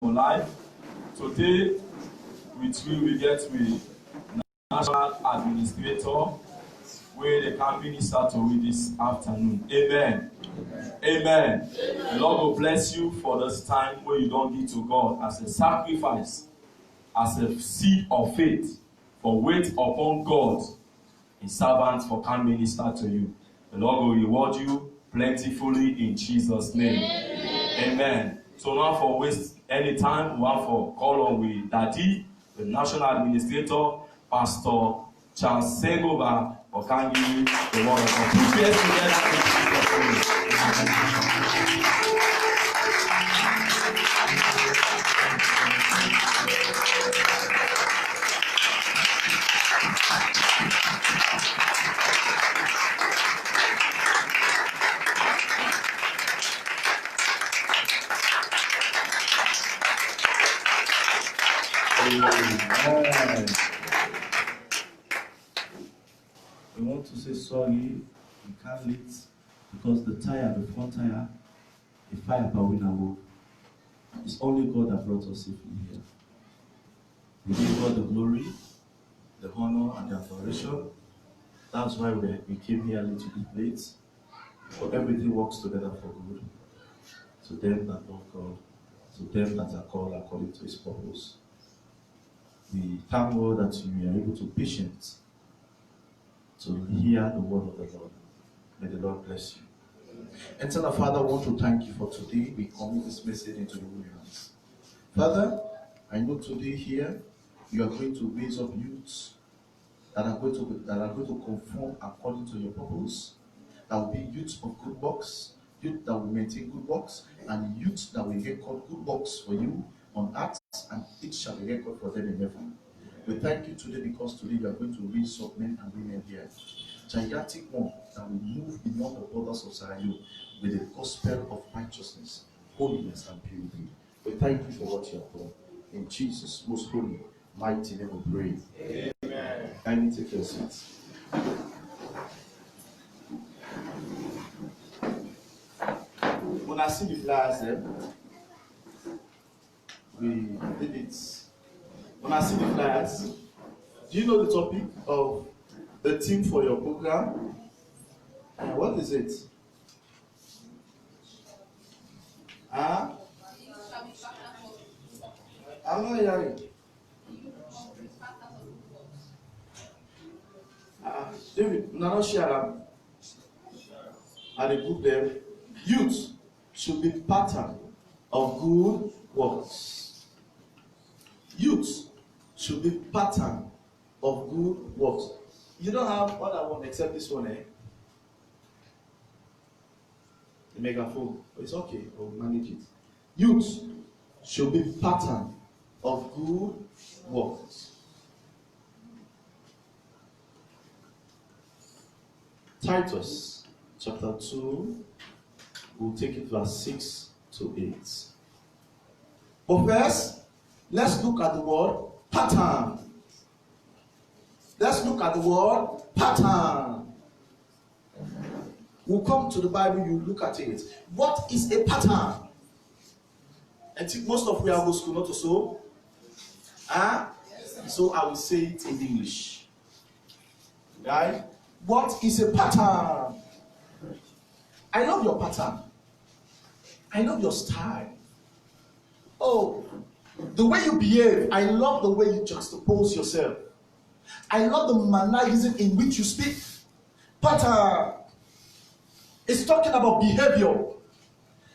for life. Today, with we will get with National Administrator, where they can minister to we this afternoon. Amen. Amen. The Lord will bless you for this time where you don't give to God as a sacrifice, as a seed of faith, for wait upon God, His servants for can minister to you. The Lord will reward you plentifully in Jesus' name. Amen. Amen. So now for waste any time, we want for call on with Daddy, the National Administrator, Pastor Charles Segova, or can give you the word of God. Put your hands together in Jesus' name. Amen. We want to say sorry, we can't late because the front tire, the fire power in our work. It's only God that brought us safely here. We give God the glory, the honor, and the adoration. That's why we came here a little bit late. But everything works together for good. To them that love God, to them that are called according to His purpose. We thank God that you are able to be patient to hear the word of the Lord. May the Lord bless you. Eternal Father, I want to thank you for today. We commit this message into your hands. Father, I know today here you are going to raise up youths that are going to conform according to your purpose. That will be youths of good works, youth that will maintain good works, and youths that will record good works for you on earth, and it shall be record for them in heaven. We thank you today because today you are going to raise up men and women here. Gigantic one that will move beyond the borders of Sarajevo with the gospel of righteousness, holiness, and purity. We thank you for what you have done. In Jesus' most holy, mighty name we pray. Amen. And take your seats. When I see the flyers there, we did it. When I see the flyers, do you know the topic of the theme for your program? What is it? I'm not hearing. David, now share them. And the group there. Youth should be pattern of good works. Youth should be pattern of good works. You don't have other one except this one, eh? The megaphone. It's okay, we'll manage it. Youth should be pattern of good works. Titus chapter 2, we'll take it verse 6 to 8. But first, let's look at the word pattern. Let's look at the word pattern. We'll come to the Bible, you look at it. What is a pattern? I think most of you are go school, not so. So I will say it in English. Right? What is a pattern? I love your pattern. I love your style. Oh, the way you behave. I love the way you juxtapose yourself. I love the mannerism in which you speak. Pattern. It's talking about behavior.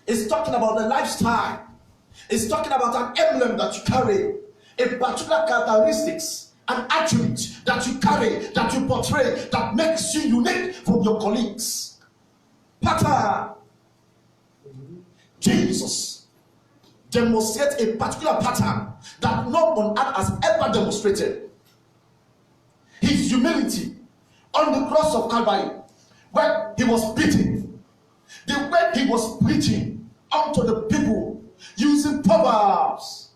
It's talking about the lifestyle. It's talking about an emblem that you carry, a particular characteristics, an attribute that you carry, that you portray, that makes you unique from your colleagues. Pattern. Jesus demonstrates a particular pattern that no one on earth has ever demonstrated. His humility on the cross of Calvary, when he was beaten, the way he was preaching unto the people using proverbs,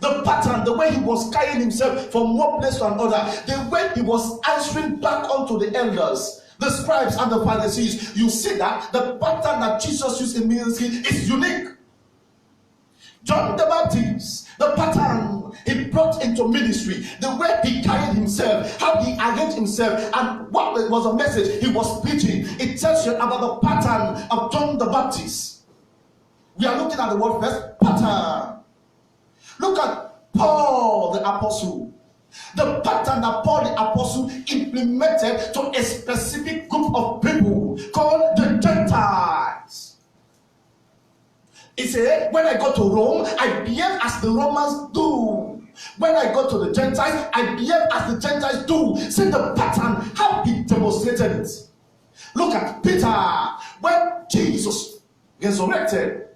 the pattern, the way he was carrying himself from one place to another, the way he was answering back unto the elders, the scribes and the Pharisees, you see that the pattern that Jesus used in ministry is unique. John the Baptist into ministry, the way he carried himself, how he arranged himself, and what was the message he was preaching. It tells you about the pattern of John the Baptist. We are looking at the word first, pattern. Look at Paul the Apostle. The pattern that Paul the Apostle implemented to a specific group of people called the Gentiles. He said, when I go to Rome, I behave as the Romans do. When I go to the Gentiles, I behave as the Gentiles do. See the pattern, how he demonstrated it. Look at Peter. When Jesus resurrected,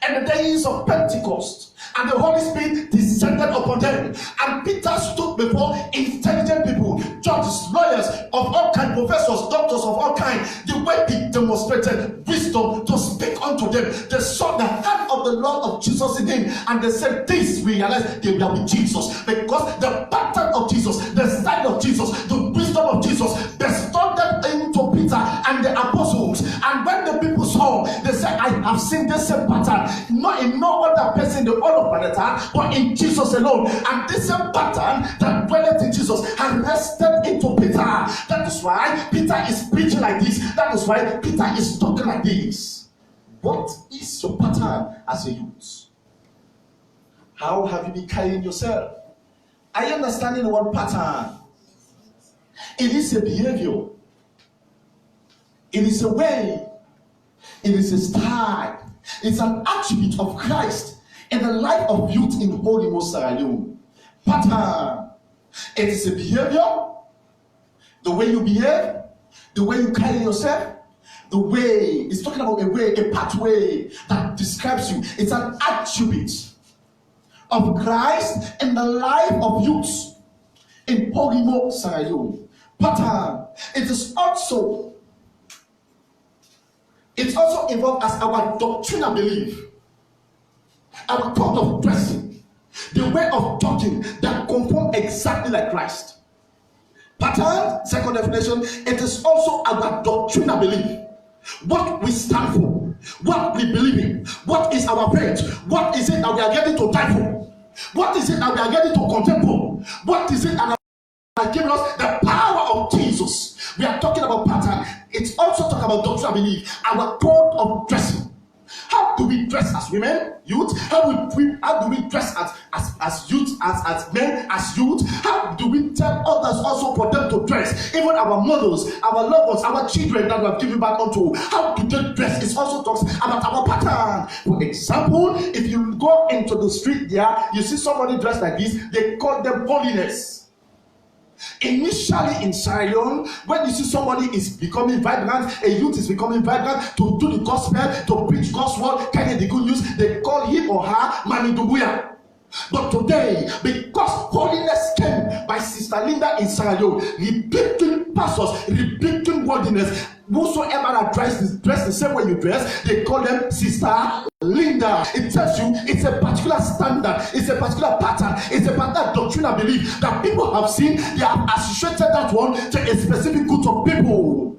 and the days of Pentecost, and the Holy Spirit descended upon them, and Peter stood before intelligent people, judges, lawyers of all kinds, professors, doctors of all kinds. The way he demonstrated wisdom to speak unto them, they saw the hand of the Lord of Jesus in him, and they said, this we realized they were with Jesus, because the pattern of Jesus, the style of Jesus, the wisdom of Jesus bestowed them into Peter and the apostles. And when the people saw, they said, I have seen this same pattern not in no other person in the whole of planet Earth, but in Jesus alone. And this same pattern that dwelleth in Jesus had rested into Peter. That is why Peter is preaching like this. That is why Peter is talking like this. What is your pattern as a youth? How have you been carrying yourself? Are you understanding the word pattern? It is a behavior. It is a way. It is a style. It's an attribute of Christ in the life of youth in Holy Most Sierra Leone. Pattern. It is a behavior. The way you behave, the way you carry yourself, the way, it's talking about a way, a pathway that describes you. It's an attribute of Christ in the life of youth in Holy Most Sierra Leone. Pattern. It is also involved as our doctrinal belief, our thought of dressing, the way of talking that conform exactly like Christ. Pattern, second definition, it is also our doctrinal belief, what we stand for, what we believe in, what is our faith, what is it that we are getting to die for, what is it that we are getting to contend for, what is it that giving us the power of Jesus. We are talking about pattern. It's also talking about doctrinal belief, our code of dressing. How do we dress as women, youth? How do we dress as youth, as men, as youth? How do we tell others also for them to dress? Even our mothers, our loved ones, our children that we have given back unto, how do they dress? It also talks about our pattern. For example, if you go into the street there, you see somebody dressed like this, they call them holiness. Initially in Sierra Leone, when you see somebody is becoming vibrant, a youth is becoming vibrant to do the gospel, to preach God's word, carry the good news, they call him or her Mani Dubuya. But today, because holiness came by Sister Linda in Sierra Leone, rebuking pastors, rebuking worldliness, whosoever that dress the same way you dress, they call them Sister Linda. It tells you it's a particular standard, it's a particular pattern, it's a particular doctrinal belief that people have seen. They have associated that one to a specific group of people.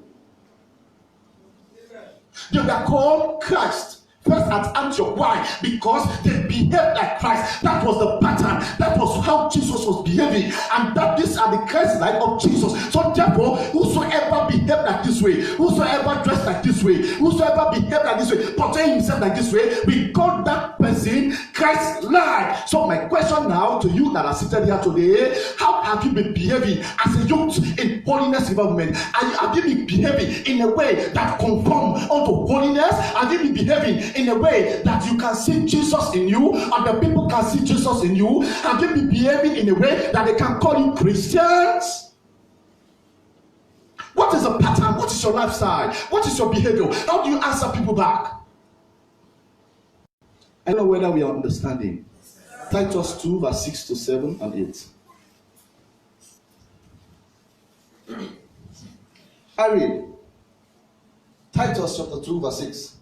They were called Christ. First at Antioch. Why? Because they behaved like Christ. That was the pattern. That was how Jesus was behaving. And that these are the Christ-like of Jesus. So therefore, whosoever behaved like this way, whosoever dressed like this way, whosoever behaved like this way, portraying himself like this way, we call that person Christ-like. So my question now to you that are seated here today, how have you been behaving as a youth in holiness involvement? Have you been behaving in a way that conform unto holiness? Have you been behaving in a way that you can see Jesus in you, and the people can see Jesus in you? Have you been behaving in a way that they can call you Christians? What is the pattern? What is your lifestyle? What is your behavior? How do you answer people back? I don't know whether we are understanding. Titus 2 verse 6 to 7 and 8. I read Titus chapter 2 verse 6.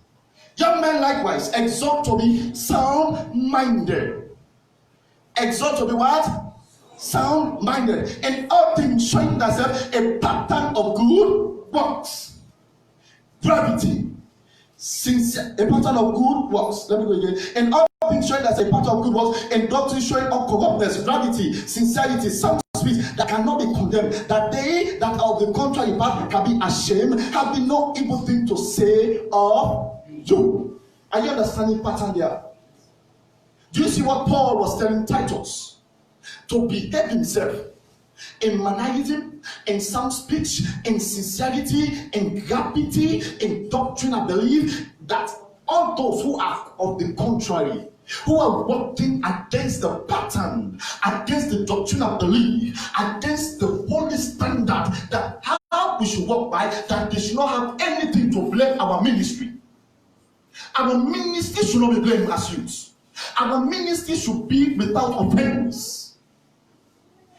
Young men likewise exhort to be sound-minded. Exhort to be what? Sound-minded. In all things showing thyself a pattern of good works. Gravity. Sincere. A pattern of good works. Let me go again. In all all things showing as a part of good works, and doctrine showing uncorruptness, gravity, sincerity, sound speech that cannot be condemned, that they that are of the contrary part can be ashamed, having no evil thing to say of you. Are you understanding pattern there? Do you see what Paul was telling Titus? To behave himself in mannerism, in sound speech, in sincerity, in gravity, in doctrine and belief, that all those who are of the contrary, who are working against the pattern, against the doctrine of belief, against the holy standard that how we should walk by, that they should not have anything to blame our ministry. Our ministry should not be blamed as youths. Our ministry should be without offense.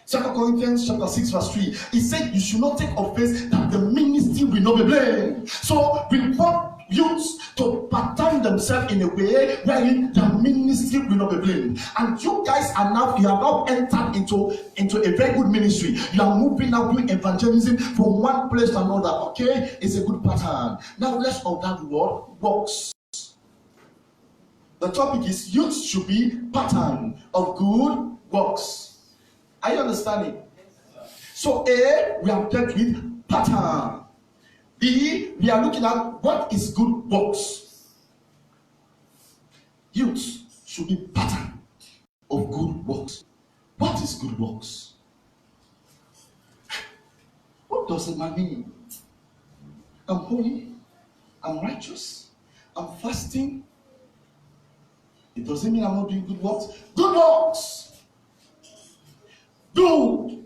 2 Corinthians chapter 6 verse 3, he said you should not take offense that the ministry will not be blamed. So we want youths to pattern themselves in a way wherein the ministry will not be blamed. And you guys are now, you have now entered into a very good ministry. You are moving now doing evangelism from one place to another. Okay, it's a good pattern. Now let's observe the word works. The topic is youth should be pattern of good works. Are you understanding? So A, we have dealt with pattern. B, we are looking at what is good works. Youth should be pattern of good works. What is good works? What does it mean? I'm holy, I'm righteous, I'm fasting. It doesn't mean I'm not doing good works. Good works. Good.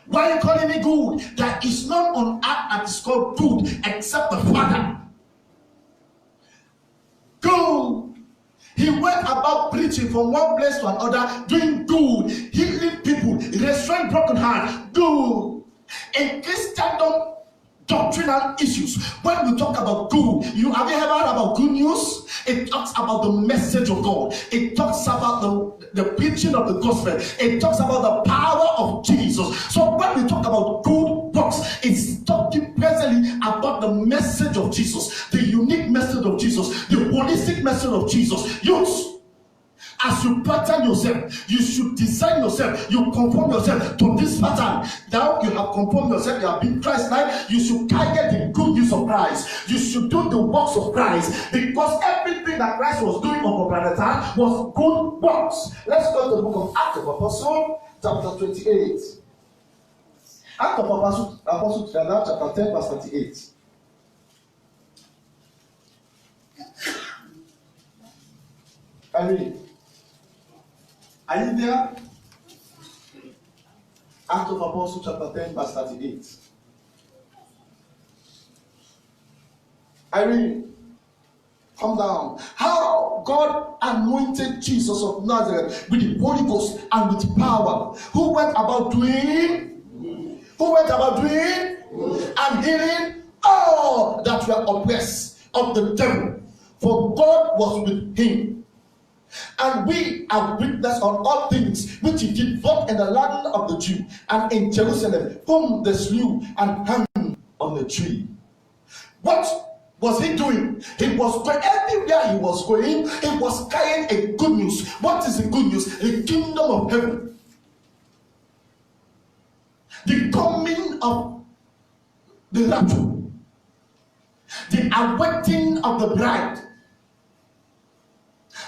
Why are you calling me good? There is none on earth that is called good except the Father. Good. He went about preaching from one place to another, doing good, healing people, restoring broken hearts. Good. In Christendom, doctrinal issues. When we talk about good, have you ever heard about good news? It talks about the message of God. It talks about the preaching of the gospel. It talks about the power of Jesus. So when we talk about good works, it's talking presently about the message of Jesus, the unique message of Jesus, the holistic message of Jesus. Youth, as you pattern yourself, you should design yourself, you conform yourself to this pattern. Now you have conformed yourself, you have been Christ-like, you should carry the good news of Christ. You should do the works of Christ, because everything that Christ was doing on the planet was good works. Let's go to the book of Acts of Apostles, chapter 28. Acts of Apostles, chapter 10, verse 38. I read. Are you there? Acts of Apostles chapter 10 verse 38. Irene, come down. How God anointed Jesus of Nazareth with the Holy Ghost and with power, who went about doing and healing all that were oppressed of the devil, for God was with him. And we have witnessed on all things which he did both in the land of the Jews and in Jerusalem, whom they slew and hung on the tree. What was he doing? He was going everywhere he was going. He was carrying a good news. What is the good news? The kingdom of heaven. The coming of the rapture. The awaiting of the bride.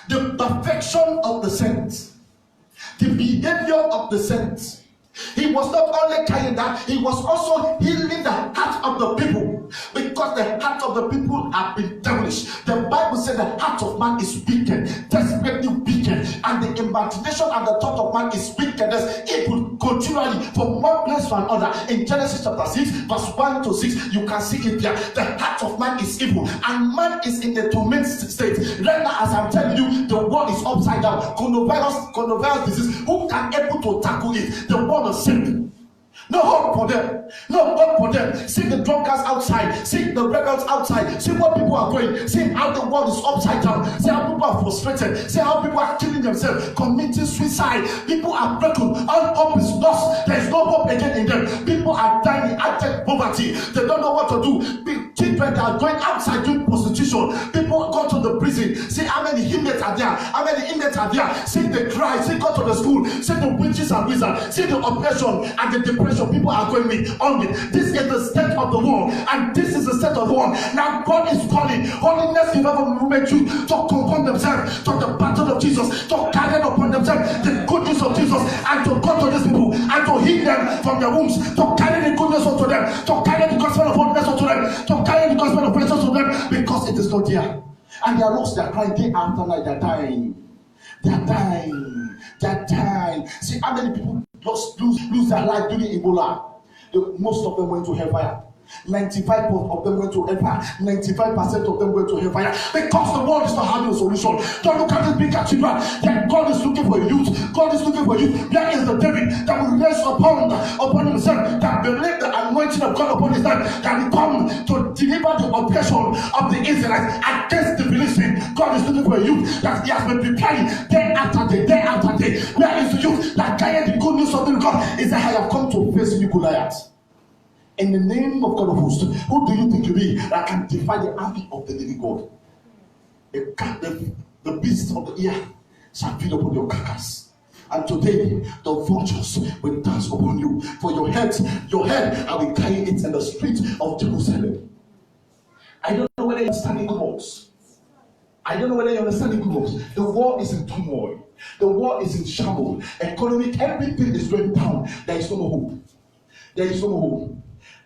The perfection of the saints, the behavior of the saints. He was not only carrying that, he was also healing the heart of the people, because the heart of the people have been devilish. The Bible said the heart of man is wicked, desperately wicked, and the imagination and the thought of man is wickedness. It will continually from one place to another. In Genesis chapter 6, verse 1 to 6, you can see it there. The heart of man is evil, and man is in a tormented state. Right now, as I'm telling you, the world is upside down. Coronavirus disease, who can able to tackle it? The world of sin. No hope for them. No hope for them. See the drunkards outside. See the rebels outside. See what people are doing. See how the world is upside down. See how people are frustrated. See how people are killing themselves, committing suicide. People are broken. All hope is lost. There is no hope again in them. People are dying in abject poverty. They don't know what to do. Children that are going outside doing prostitution. People go to the prison. See how many inmates are there. How many inmates are there. See the cry. See go to the school. See the witches and wizards. See the oppression and the depression. People are going on it. This is the state of the world, and this is the state of the world. Now God is calling holiness in every movement you to conform themselves to the battle of Jesus, to carry upon themselves the good news of Jesus, and to go to these people and to heal them from their wounds, to carry the goodness unto them, to carry the gospel of holiness unto them, to carry the gospel of praise unto them, because it is not there. And they are lost, they are crying day after night, they are dying. They are dying. They are dying. See how many people just lose their life during Ebola. Most of them went to hellfire. 95% of them went to hellfire. 95% of them went to hellfire. Because the world is not having a solution. Don't look at this big achievement. Then God is looking for a youth. God is looking for you. There is the David that will rest upon himself, that believe the anointing of God upon his life, that will come to deliver the oppression of the Israelites against the Philistines. God is looking for a youth that he has been preparing day after day, day after day. Where is the youth that carried the good news of the God? Is that I have come to face you, Goliath. In the name of God of hosts, who do you think you be that can defy the army of the living God? The beasts of the air shall feed upon your carcass. And today, the vultures will dance upon you. For your head, I will carry it in the street of Jerusalem. I don't know whether you're understanding good works. I don't know whether you're understanding good works. The world is in turmoil. The world is in shambles. Economic, everything is going down. There is no more hope. There is no more hope.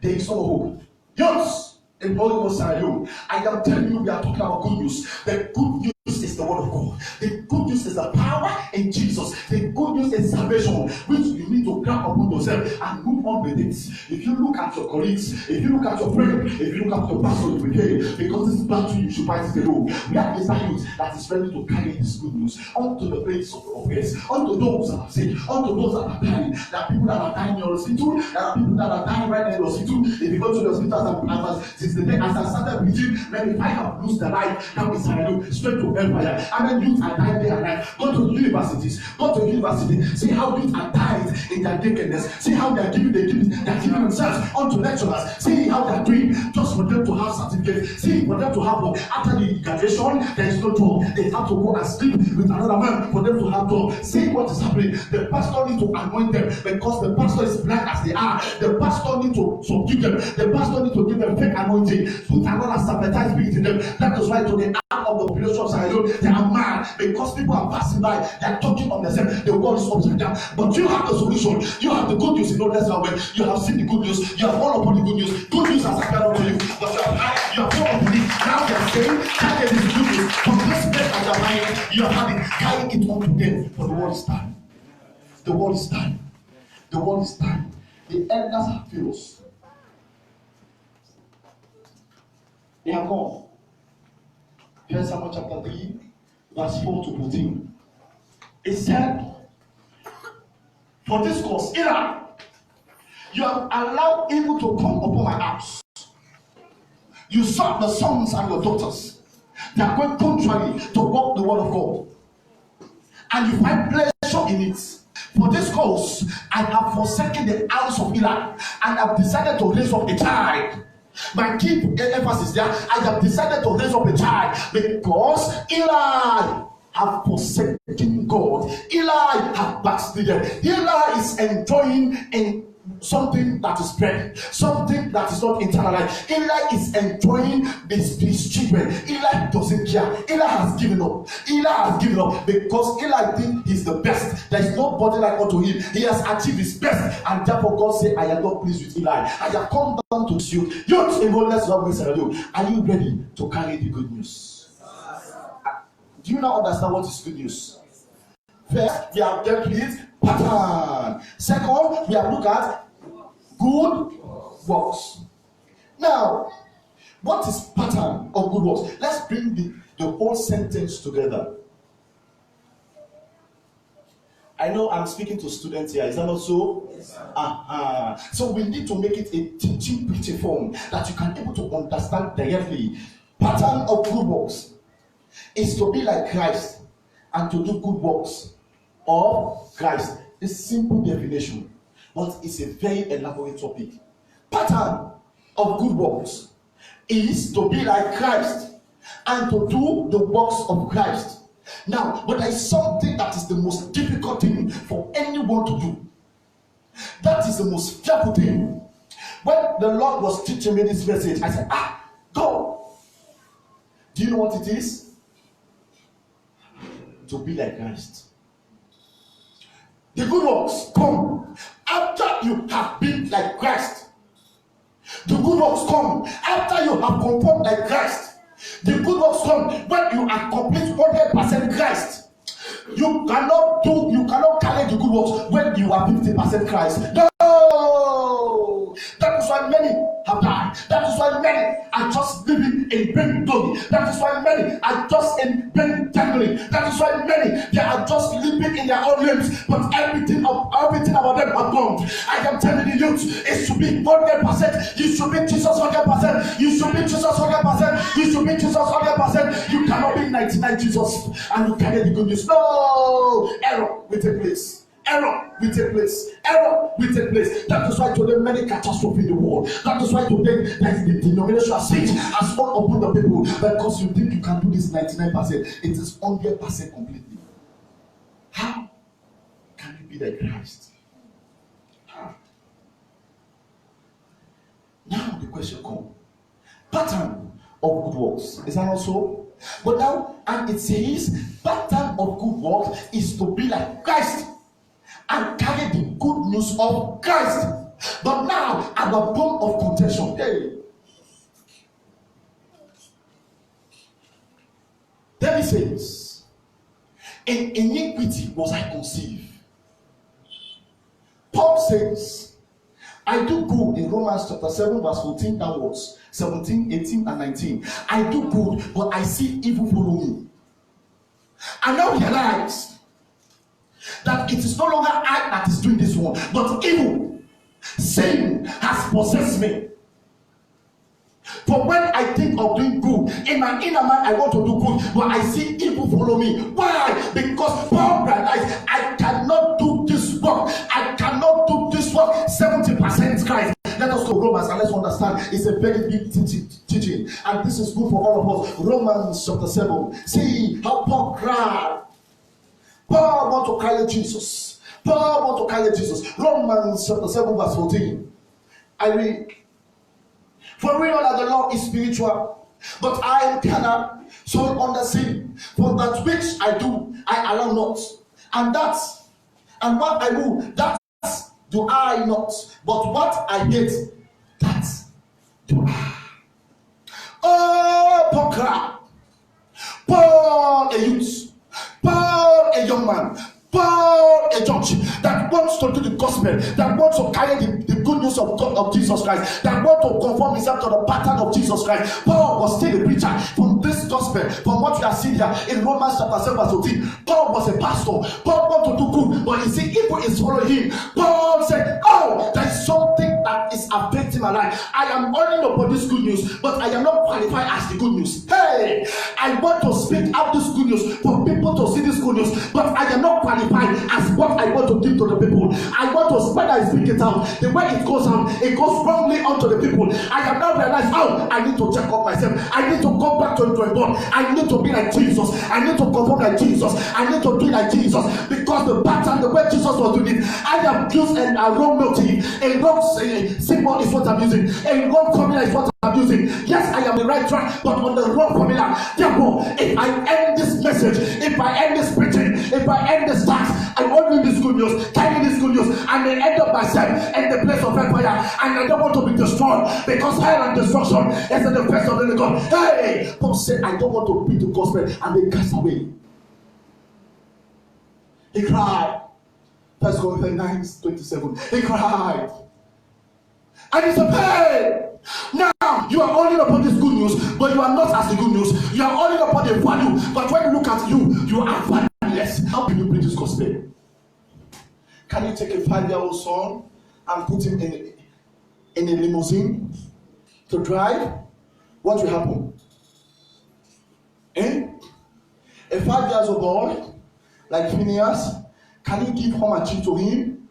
There is no hope. Yes, in Holy Ghost, I am telling you, we are talking about good news. The good news is the word of God. The good news is the power in Jesus. The good news is salvation, which you need to grab upon yourself and move on with it. If you look at your colleagues, if you look at your friend, if you look at your pastor, you will hear, because this battle you should fight the road. We have this youth that is ready to carry this good news onto the place of the offense, onto those that are sick, onto those that are dying. There are people that are dying in your hospital. There are people that are dying right in your hospital. If you go to the hospital and since the day as I started preaching, then if I have lost the life, now it's straight to hellfire. And then youth are dying there and night. Go to universities. Go to university. See how youth are dying in their nakedness. See how they are giving themselves unto lecturers. See how they are doing just for them to have certificates. See for them to have work. After the graduation, there is no job. They have to go and sleep with another man for them to have job. See what is happening. The pastor needs to anoint them because the pastor is blind as they are. The pastor needs to subdue them. The pastor needs to give them fake anointing. Put another sabotage spirit in them. That is why to the arm of the population of Sierra, they are mad because people are passing by. They are talking on themselves. The world is upside down. But you have the solution. You have the good news in order to way. You have seen the good news. You have all upon the good news. Good news has appeared unto you. But you have all upon it. Now they are saying, carry this good news from this place at your mind. You are having carry it unto them. For the world is time. The world is time. The world is time. The elders have failed us. They have gone. Here's Samuel chapter 3, verse 4 to 14. It said, for this cause, Eli, you have allowed evil to come upon my house. You serve the sons and your daughters. They are going contrary to walk the word of God. And you find pleasure in it. For this cause, I have forsaken the house of Eli and have decided to raise up a child. My key emphasis there, I have decided to raise up a child because Eli have forsaken God. Eli have backslidden. Eli is enjoying in something that is spread, something that is not internalized. Eli is enjoying his children. Eli doesn't care. Eli has given up. Eli has given up because Eli thinks he's the best. There is nobody like unto him. He has achieved his best, and therefore God said, I am not pleased with Eli. I have come down to you. Youth in holiness, are you ready to carry the good news? Do you now understand what is good news? First, we have dealt with pattern. Second, we have looked at good works. Now, what is pattern of good works? Let's bring the whole sentence together. I know I'm speaking to students here. Is that not so? Yes, So we need to make it a teaching preaching form that you can be able to understand directly. Pattern of good works is to be like Christ and to do good works of Christ. A simple definition, but it's a very elaborate topic. Pattern of good works is to be like Christ and to do the works of Christ. Now, but there is something that is the most difficult thing for anyone to do. That is the most fearful thing. When the Lord was teaching me this message, I said, God, do you know what it is? To be like Christ. The good works come after you have been like Christ. The good works come after you have conformed like Christ. The good works come when you are complete 100% Christ. You cannot carry the good works when you are 50% Christ. No! That is why many have died. That is why many are just living in vain glory. That is why many are just in vain dangling. That is why many they are just living in their own lives, but everything about them have gone. I am telling the youth, it should be 100%. You should be Jesus 100%. You should be Jesus 100%. You should be Jesus 100%. You cannot be 99 Jesus and you carry the good news. No! Error will take place. Error will take place. Error will take place. That is why today many catastrophe in the world. That is why today the denominational siege has fall upon the people, because you think you can do this 99%. It is 100% completely. How can you be like Christ? How? Now the question comes. Pattern of good works. Is that also? But now, and it says, pattern of good works is to be like Christ and carry the good news of Christ. But now, at the point of contention, David says, in iniquity was I conceived. Paul says, I do good in Romans chapter 7 verse 14 downwards, 17, 18 and 19. I do good, but I see evil follow me. I now realize that it is no longer I that is doing this one, but evil, sin has possessed me. For when I think of doing good, in my inner man I want to do good, but I see evil follow me. Why? Because Paul realized I cannot do this work. I cannot do this work 70% Christ. Let us go to Romans and let's understand it's a very big teaching, and this is good for all of us. Romans chapter 7. See how Paul cried. Paul want to carry Jesus. Paul want to carry Jesus. Romans chapter 7 verse 14. I read. For we know that the law is spiritual, but I am carnal, so under sin. For that which I do, I allow not. And what I do, that do I not. But what I hate, that do I. Oh, Paul cried. Paul a youth. Paul a young man. Paul a judge that wants to do the gospel, that wants to carry the good news of God, of Jesus Christ, that wants to conform himself to the pattern of Jesus Christ. Paul was still a preacher from this gospel, from what we are seeing here in Romans chapter 7 verse 14. Paul was a pastor. Paul wanted to do good, but you see, evil is following him. Paul said, oh, there is something that is affecting my life. I am only upon this good news, but I am not qualified as the good news. Hey, I want to speak out this good news for people to see this good news, but I am not qualified as what I want to give to the people. I want to spread and speak it out. The way it goes out, it goes wrongly onto the people. I have now realized, I need to check up myself. I need to go back to the drawing board. I need to be like Jesus. I need to conform like Jesus. I need to be like Jesus, because the pattern, the way Jesus was doing it, I have used a wrong motive, a wrong symbol is what I'm using, a wrong formula is what I'm using. Yes, I am the right track, but on the wrong formula. Therefore, if I end this message, if I end this preaching, if I end this task, I want to this good news, carry this good news, and they end up myself in the place of hellfire, and I don't want to be destroyed, because hell and destruction is in the face of the God. Hey, Paul said, I don't want to preach the gospel and they cast away. He cried. 1 Corinthians 9:27. He cried. And he said, hey, now you are only upon this good news, but you are not as the good news. You are only upon the value, but when you look at you, you are valueless. How can you preach this gospel? Can you take a 5-year-old son and put him in a limousine to drive? What will happen? A 5-year-old boy like Phineas, can you give home and cheap to him?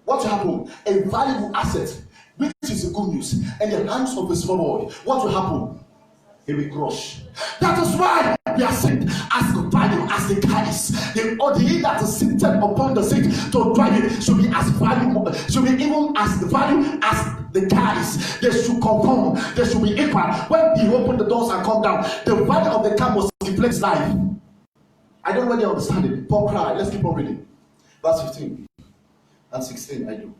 What will happen? A valuable asset, which is the good news, in the hands of a small boy. What will happen? He will crush. That is why we are saying, as the value as the cars, the that is seated upon the seat to drive it should be as valuable, should be even as the value as the cars. They should conform, they should be equal. When he opened the doors and come down, the value of the car must reflect his life. I don't really understand it. Paul cried. Let's keep on reading. Verse 15 and 16. I do.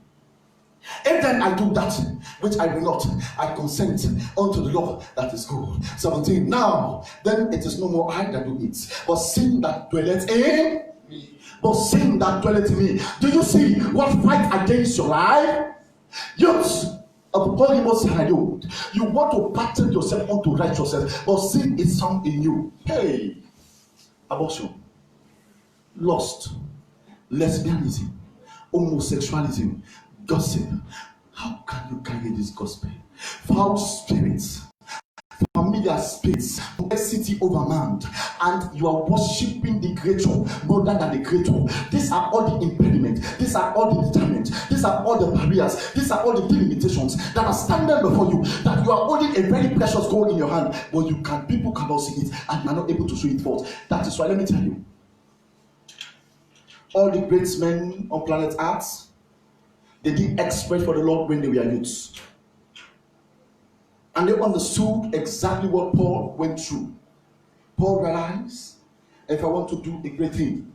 If then I do that which I will not, I consent unto the law that is good. 17. Now, then it is no more I that do it, but sin that dwelleth in me. But sin that dwelleth in me. Do you see what fight against your life? Youth of Holy Most High, you want to pattern yourself unto righteousness, but sin is found in you. Hey, abortion, lust, lesbianism, homosexualism, gossip. How can you carry this gospel? Foul spirits, familiar spirits, complexity over man, and you are worshiping the creature more than the creator. These are all the impediments, these are all the determinants, these are all the barriers, these are all the limitations that are standing before you. That you are holding a very precious gold in your hand, but people cannot see it and you are not able to show it forth. That is why, let me tell you, all the great men on planet Earth, they did exploit for the Lord when they were youths. And they understood exactly what Paul went through. Paul realized, if I want to do a great thing,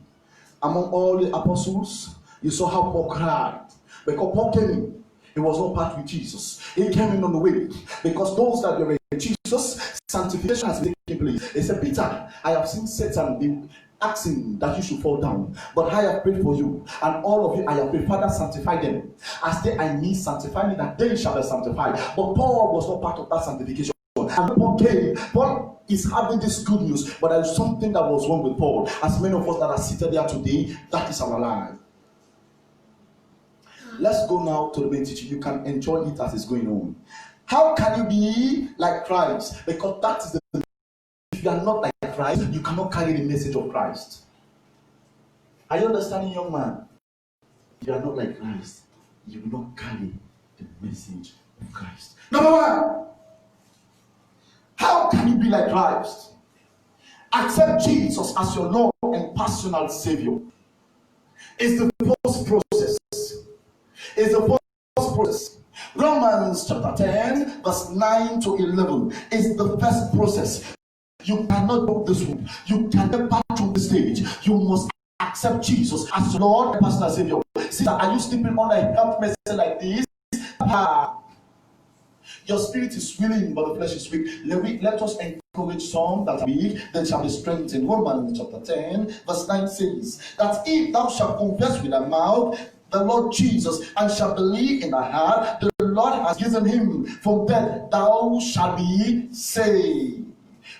among all the apostles, you saw how Paul cried. Because Paul came in, he was not part with Jesus. He came in on the way. Because those that were in Jesus, sanctification has taken place. He said, Peter, I have seen Satan be asking that you should fall down, but I have prayed for you, and all of you I have prayed, Father, sanctify them as they are me, sanctify me, that they shall be sanctified. But Paul was not part of that sanctification. And Paul came. Paul is having this good news, but there is something that was wrong with Paul. As many of us that are seated there today, that is our life. Let's go now to the main teaching. You can enjoy it as it's going on. How can you be like Christ? Because that is the, if you are not like Christ, you cannot carry the message of Christ. Are you understanding, young man? If you are not like Christ, you will not carry the message of Christ. Number one, how can you be like Christ? Accept Jesus as your Lord and personal Savior. It's the first process. It's the first process. Romans chapter 10, verse 9 to 11 is the first process. You cannot go this route. You cannot pass through the stage. You must accept Jesus as Lord and personal Savior. Sister, are you sleeping on a health message like this? Your spirit is willing, but the flesh is weak. Let us encourage some that are weak, then shall be strengthened. Romans chapter 10, verse 9 says that if thou shalt confess with thy mouth the Lord Jesus, and shalt believe in thy heart the Lord has given him from death, thou shalt be saved.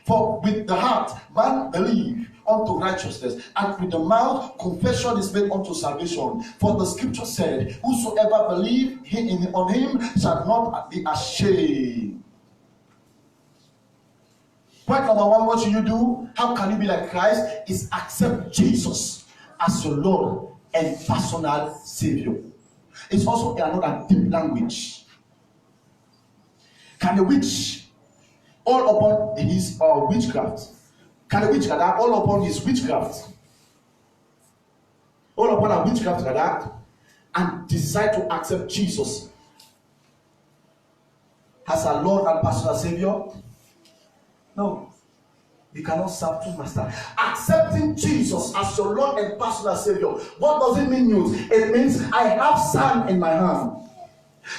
For with the heart man believe unto righteousness, and with the mouth confession is made unto salvation. For the scripture said, whosoever believe on him shall not be ashamed. Point number one, what should you do? How can you be like Christ? Is accept Jesus as your Lord and personal Savior. It's also another deep language. Can the witch all upon his witchcraft? Can a witch gather all upon his witchcraft? All upon a witchcraft gather and decide to accept Jesus as our Lord and personal Savior? No. You cannot serve two masters. Accepting Jesus as your Lord and personal Savior. What does it mean, youth? It means I have sand in my hand.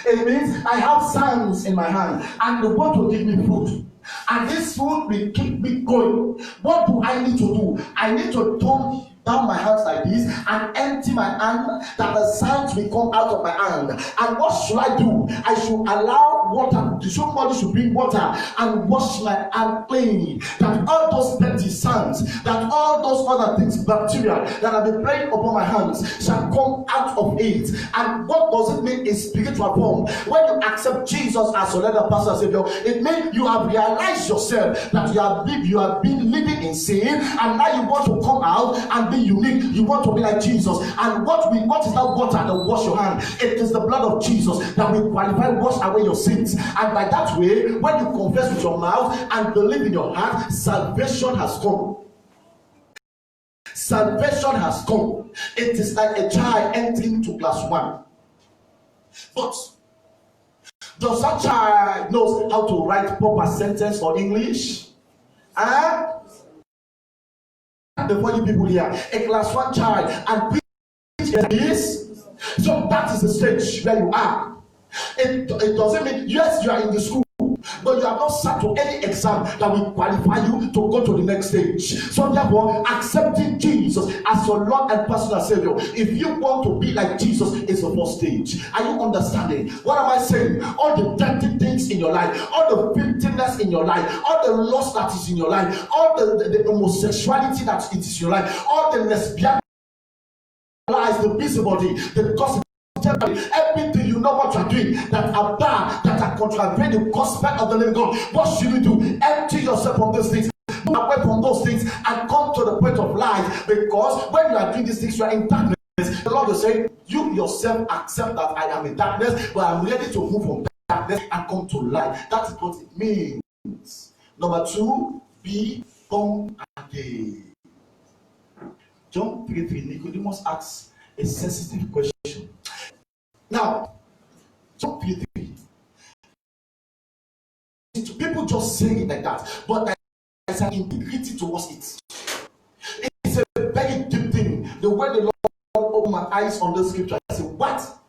It means I have sands in my hand, and they want to give me food. And this food will keep me going. What do I need to do? I need to turn bow my hands like this and empty my hand, that the signs will come out of my hand. And what should I do? I should allow water, somebody should bring water and wash my hand clean, that all those dirty sands, that all those other things, bacteria that have been playing upon my hands shall come out of it. And what does it mean in spiritual form? When you accept Jesus as your Lord, Pastor, Savior, it means you have realized yourself that you have been living in sin, and now you want to come out and be unique. You want to be like Jesus. And what is that water that wash your hand? It is the blood of Jesus that will qualify, wash away your sins. And by that way, when you confess with your mouth and believe in your heart, salvation has come. Salvation has come. It is like a child entering to class 1. But does that child knows how to write proper sentence or English? Before you people here, a class 1 child, and this, so that is the stage where you are. It doesn't mean, yes, you are in the school, but you have not sat to any exam that will qualify you to go to the next stage. So therefore, accepting Jesus as your Lord and personal Savior, if you want to be like Jesus, is the first stage. Are you understanding? What am I saying? All the dirty things in your life, all the filthiness in your life, all the lust that is in your life, all the homosexuality that is in your life, all the lesbian lies, the busybody, the gossip, everything you know what you are doing that are bad, that are contravening the gospel of the living God. What should you do? Empty yourself from those things, move away from those things, and come to the point of light. Because when you are doing these things, you are in darkness. The Lord will say, you yourself accept that I am in darkness, but I'm ready to move from darkness and come to light. That is what it means. Number 2, be born again. John 3:3, Nicodemus asks a sensitive question. Now, John 3:3. People just say it like that, but there's an integrity towards it. It's a very deep thing. The way the Lord opened my eyes on the scripture, I said, what?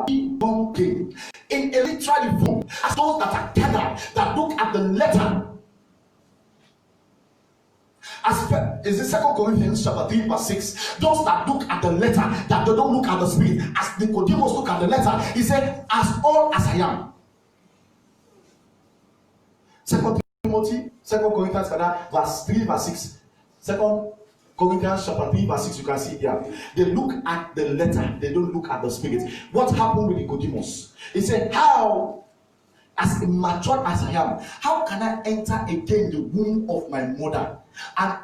Be born again. In a literal form, as those that are gathered, that look at the letter. Is it 2 Corinthians chapter 3 verse 6? Those that look at the letter, that they don't look at the spirit. As Nicodemus look at the letter, he said, as all as I am. 2 Corinthians verse 3 verse 6. 2 Corinthians chapter 3 verse 6, you can see here. They look at the letter, they don't look at the spirit. What happened with Nicodemus? He said, how, as immature as I am, how can I enter again the womb of my mother? And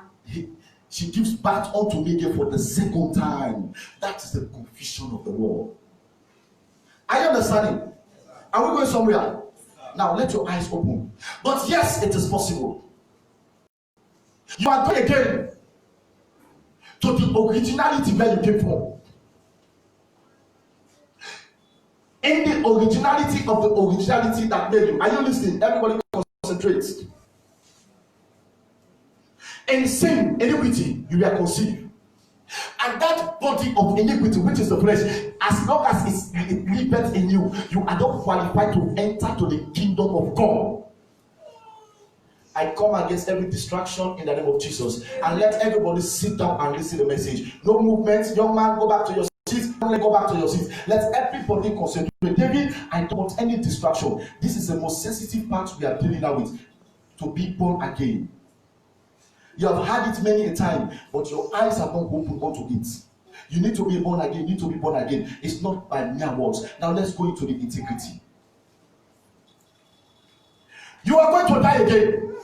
she gives birth unto me again for the second time. That is the confusion of the world. Are you understanding? Are we going somewhere? Now let your eyes open. But yes, it is possible. You are going again to the originality where you came from. In the originality of the originality that made you. Are you listening? Everybody concentrate. In sin, iniquity, you were conceived. And that body of iniquity, which is the flesh, as long as it liveth in you, you are not qualified to enter to the kingdom of God. I come against every distraction in the name of Jesus. And let everybody sit down and listen to the message. No movement. Young man, go back to your seat. Don't go back to your seat. Let everybody concentrate. David, I don't want any distraction. This is the most sensitive part we are dealing with. To be born again. You have had it many a time, but your eyes are not open onto it. You need to be born again. You need to be born again. It's not by mere words. Now let's go into the integrity. You are going to die again.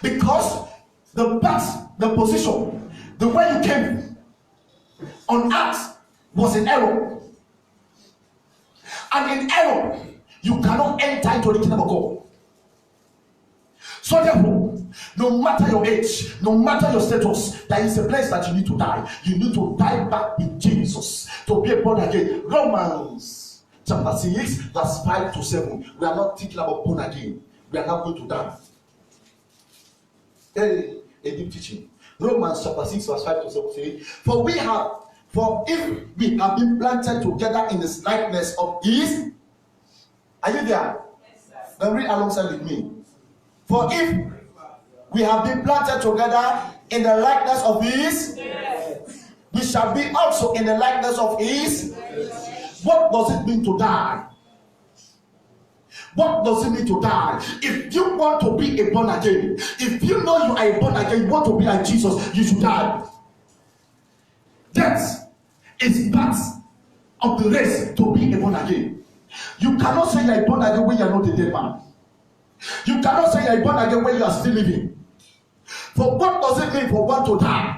Because the path, the position, the way you came on earth was in error. And in error, you cannot enter into the kingdom of God. So therefore, no matter your age, no matter your status, there is a place that you need to die. You need to die back with Jesus to be born again. Romans chapter 6, verse 5 to 7. We are not thinking about born again. We are not going to die. A deep teaching. Romans chapter 6, verse 5 to 7 say, For if we have been planted together in the likeness of His. Are you there? Yes, then read alongside with me. For if we have been planted together in the likeness of his. We shall be also in the likeness of his. What does it mean to die? What does it mean to die? If you want to be a born again, if you know you are a born again, you want to be like Jesus, you should die. Death is part of the race to be a born again. You cannot say you are a born again when you are not a dead man. You cannot say you are a born again when you are still living. For what does it mean for one to die?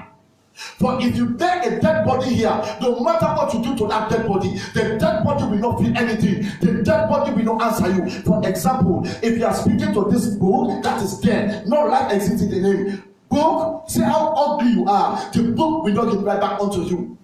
For if you take a dead body here, no matter what you do to that dead body, the dead body will not feel anything. The dead body will not answer you. For example, if you are speaking to this book that is dead, no life exists in the name. Book, see how ugly you are. The book will not get right back onto you.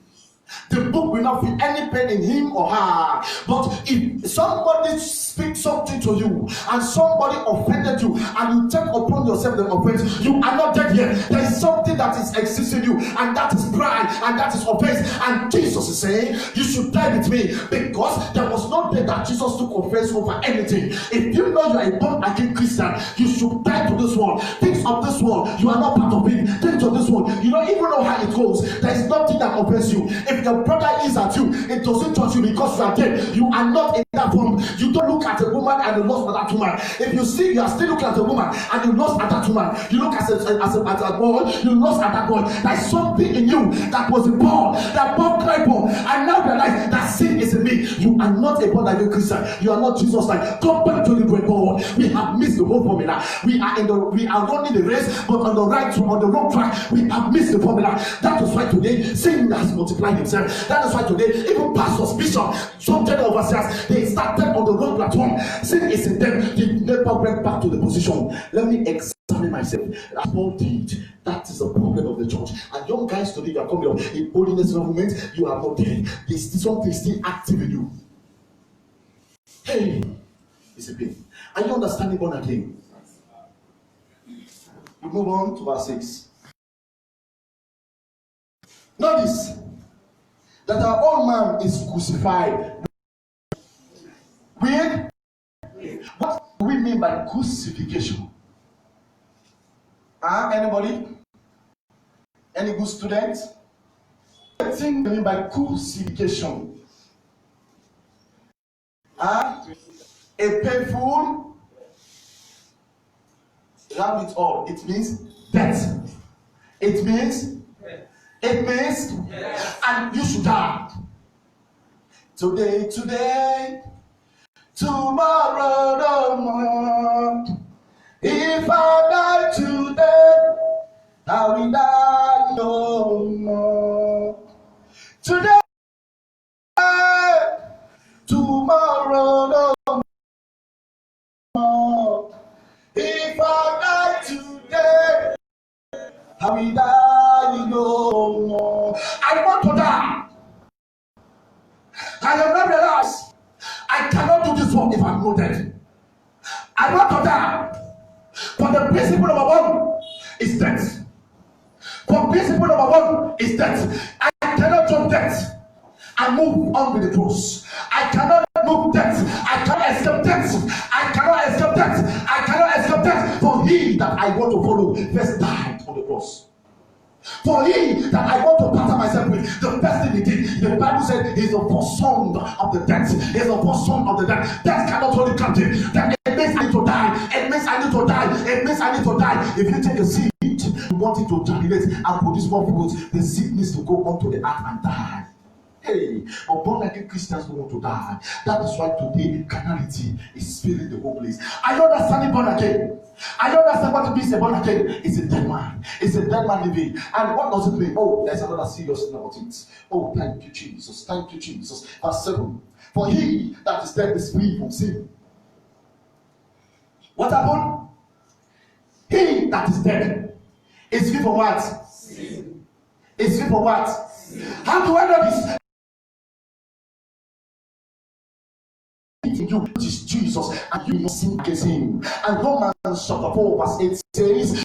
The book will not feel any pain in him or her. But if somebody speaks something to you and somebody offended you and you take upon yourself the offense, you are not dead yet. There is something that is existing in you, and that is pride, and that is offense. And Jesus is saying, you should die with me, because there was no day that Jesus took offense over anything. If you know you are a born again Christian, you should die to this world. Things of this world, you are not part of it. Things of this world, you don't even know how it goes. There is nothing that offends you. If your brother is at you, it doesn't touch you because you are dead. You are not in that form. You don't look at a woman and you lost at that woman. If you see you are still looking at a woman and you lost at that woman, you look at a boy, you lost at that boy. There's something in you that was born, that born cry born, and now realize that sin is in me. You are not a born again Christian. You are not Jesus like. Come back to the great God. We have missed the whole formula. We are running the race, but on the wrong track. We have missed the formula. That is why today sin has multiplied itself. That is why today even pastors, bishops, some general overseers, they started on the wrong platform. Sin is in them. They never went back to the position. Let me examine myself. As Paul did. That is the problem of the church. And young guys today, you are coming up in holiness movement. You are not there. There's something still active in you. Hey, it's a pain. Are you understanding born again? We move on to verse 6. Notice that our old man is crucified. What do we mean by crucifixion? Anybody? Any good students? What do we mean by crucifixion? A painful, round it all. It means death. It means, and you should die. Today, tomorrow, no more. If I die today, I will die no more. Today, tomorrow, no more. If I die today, I will die no more. I want to die. I have not realized I cannot do this work if I'm not dead. I want to die. But the principle number one is death. But principle number one is death. I cannot jump death and move on with the cross. I cannot move death. I cannot escape death. I cannot escape death. I cannot escape death. For he that I want to follow first died on the cross. For he that I want to pattern myself with, the first thing he did, the Bible said, he's the first son of the death. He's the first son of the death. Death cannot hold him captive. That it means I need to die. It means I need to die. It means I need to die. If you take a seed, you want it to germinate and produce more fruit, the seed needs to go onto the earth and die. Hey, but born again Christians don't want to die. That is why today carnality is filling the whole place. Are you understanding born again? Are you understand what it means born again? It's a dead man. It's a dead man living. And what does it mean? Oh, there's another serious thing about it. Oh, thank you, Jesus. Thank you, Jesus. Verse 7. For he that is dead is free from sin. What happened? He that is dead is free from what? Sin. Is free from what? Sin. How do I know this? You, which is Jesus, and you must sin against him. And Romans chapter 4 verse 8 says,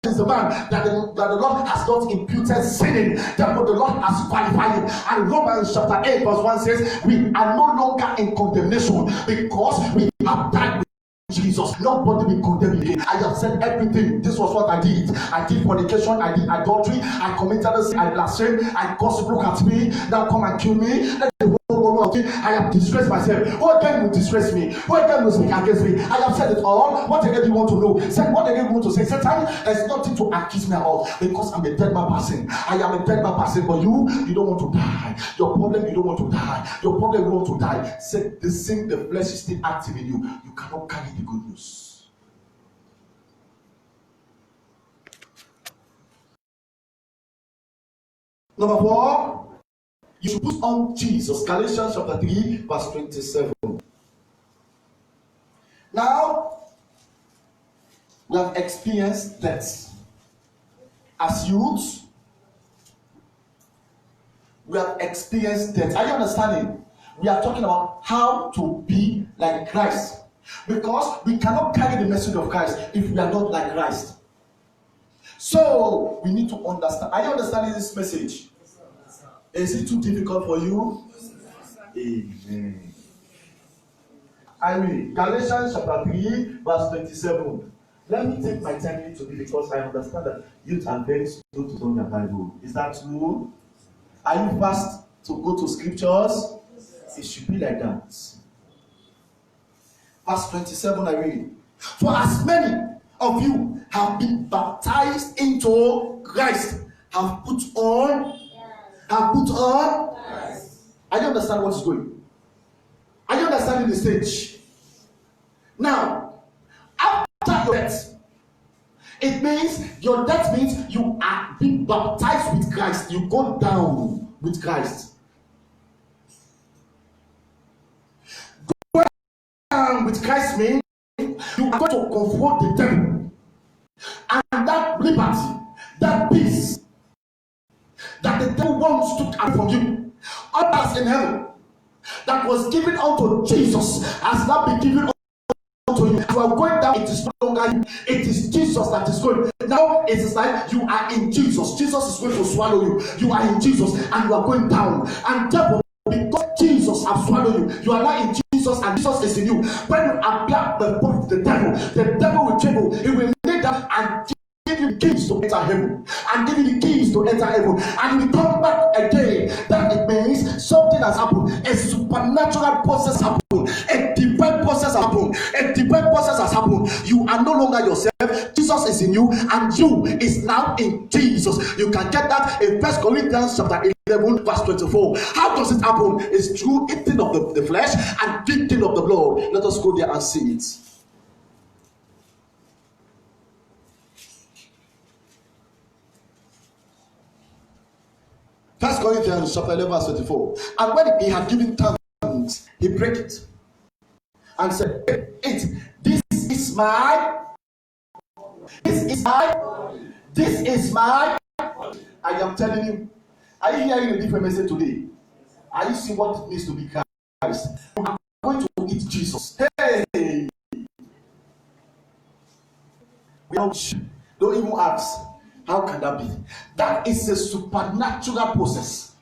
is the man that the Lord has not imputed sinning, therefore the Lord has qualified him. And Romans chapter 8 verse 1 says, we are no longer in condemnation because we have died with Jesus, nobody will condemn me. I have said everything. This was what I did. I did fornication, I did adultery, I committed sin, I blasphemed, I gossip. Look at me, now come and kill me. Let the whole world know I have disgraced myself. Who again will disgrace me? Who again will speak against me? I have said it all. What again do you want to know? Say what again you want to say? Satan, there's nothing to accuse me of because I'm a dead man person. I am a dead man person, but you don't want to die. Your problem, you don't want to die. Your problem, you want to die. Say the sin, the flesh is still active in you. You cannot carry the good news. Number 4, you should put on Jesus. Galatians chapter 3, verse 27. Now, we have experienced death. As youths, we have experienced death. Are you understanding? We are talking about how to be like Christ. Because we cannot carry the message of Christ if we are not like Christ. So, we need to understand. Are you understanding this message? Is it too difficult for you? Amen. I read Galatians chapter 3, verse 27. Let me take my time to read because I understand that youth are very slow to turn their Bible. Is that true? Are you fast to go to scriptures? It should be like that. Verse 27, I read. For as many of you have been baptized into Christ, have put on. Yes. I don't understand what is going. Are you understanding the stage? Now, after your death, it means your death means you are being baptized with Christ. You go down with Christ. Going down with Christ means you are going to confront the devil. And that liberty, that peace that the devil wants to take from you, others in heaven, that was given unto Jesus, has now been given unto you. You are going down, it is no longer you, it is Jesus that is going. Now it is like you are in Jesus. Jesus is going to swallow you. You are in Jesus and you are going down. And therefore, because Jesus has swallowed you, you are now in Jesus and Jesus is in you. When you apply the devil will tremble. He will lay down and give you keys to enter heaven, and give you the keys to enter heaven, and you come back again. That it means something has happened. A supernatural process happened. A divine process happened. A divine process has happened. You are no longer yourself. Jesus is in you, and you is now in Jesus. You can get that in 1 Corinthians chapter 11, verse 24. How does it happen? It's through eating of the flesh and drinking of the blood. Let us go there and see it. 1 Corinthians chapter 11, verse 24. And when he had given thanks, he broke it and said, This is my. I am telling you. Are you hearing a different message today? Are you seeing what it means to be Christ? You are going to eat Jesus. Hey! We don't even ask. How can that be? That is a supernatural process.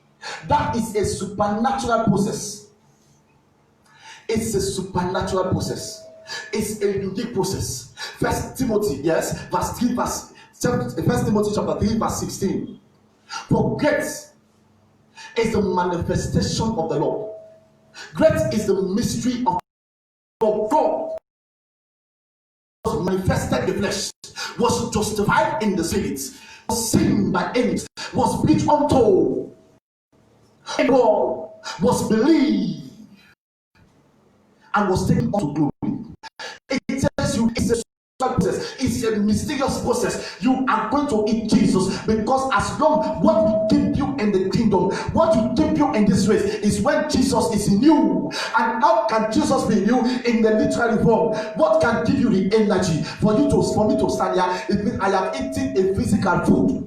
That is a supernatural process. It's a supernatural process. It's a unique process. First Timothy, yes, verse 3, verse 7, 1 Timothy chapter 3, verse 16. For great is the manifestation of the Lord. Great is the mystery of God. Was manifested in the flesh, was justified in the spirit, was seen by angels, was preached unto, was believed, and was taken unto glory. It tells you it's a process, it's a mysterious process. You are going to eat Jesus, because as long what will keep you in the kingdom, what will keep you in this race, is when Jesus is in you. And how can Jesus be in you in the literal form? What can give you the energy for me to stand here? It means I have eaten a physical food.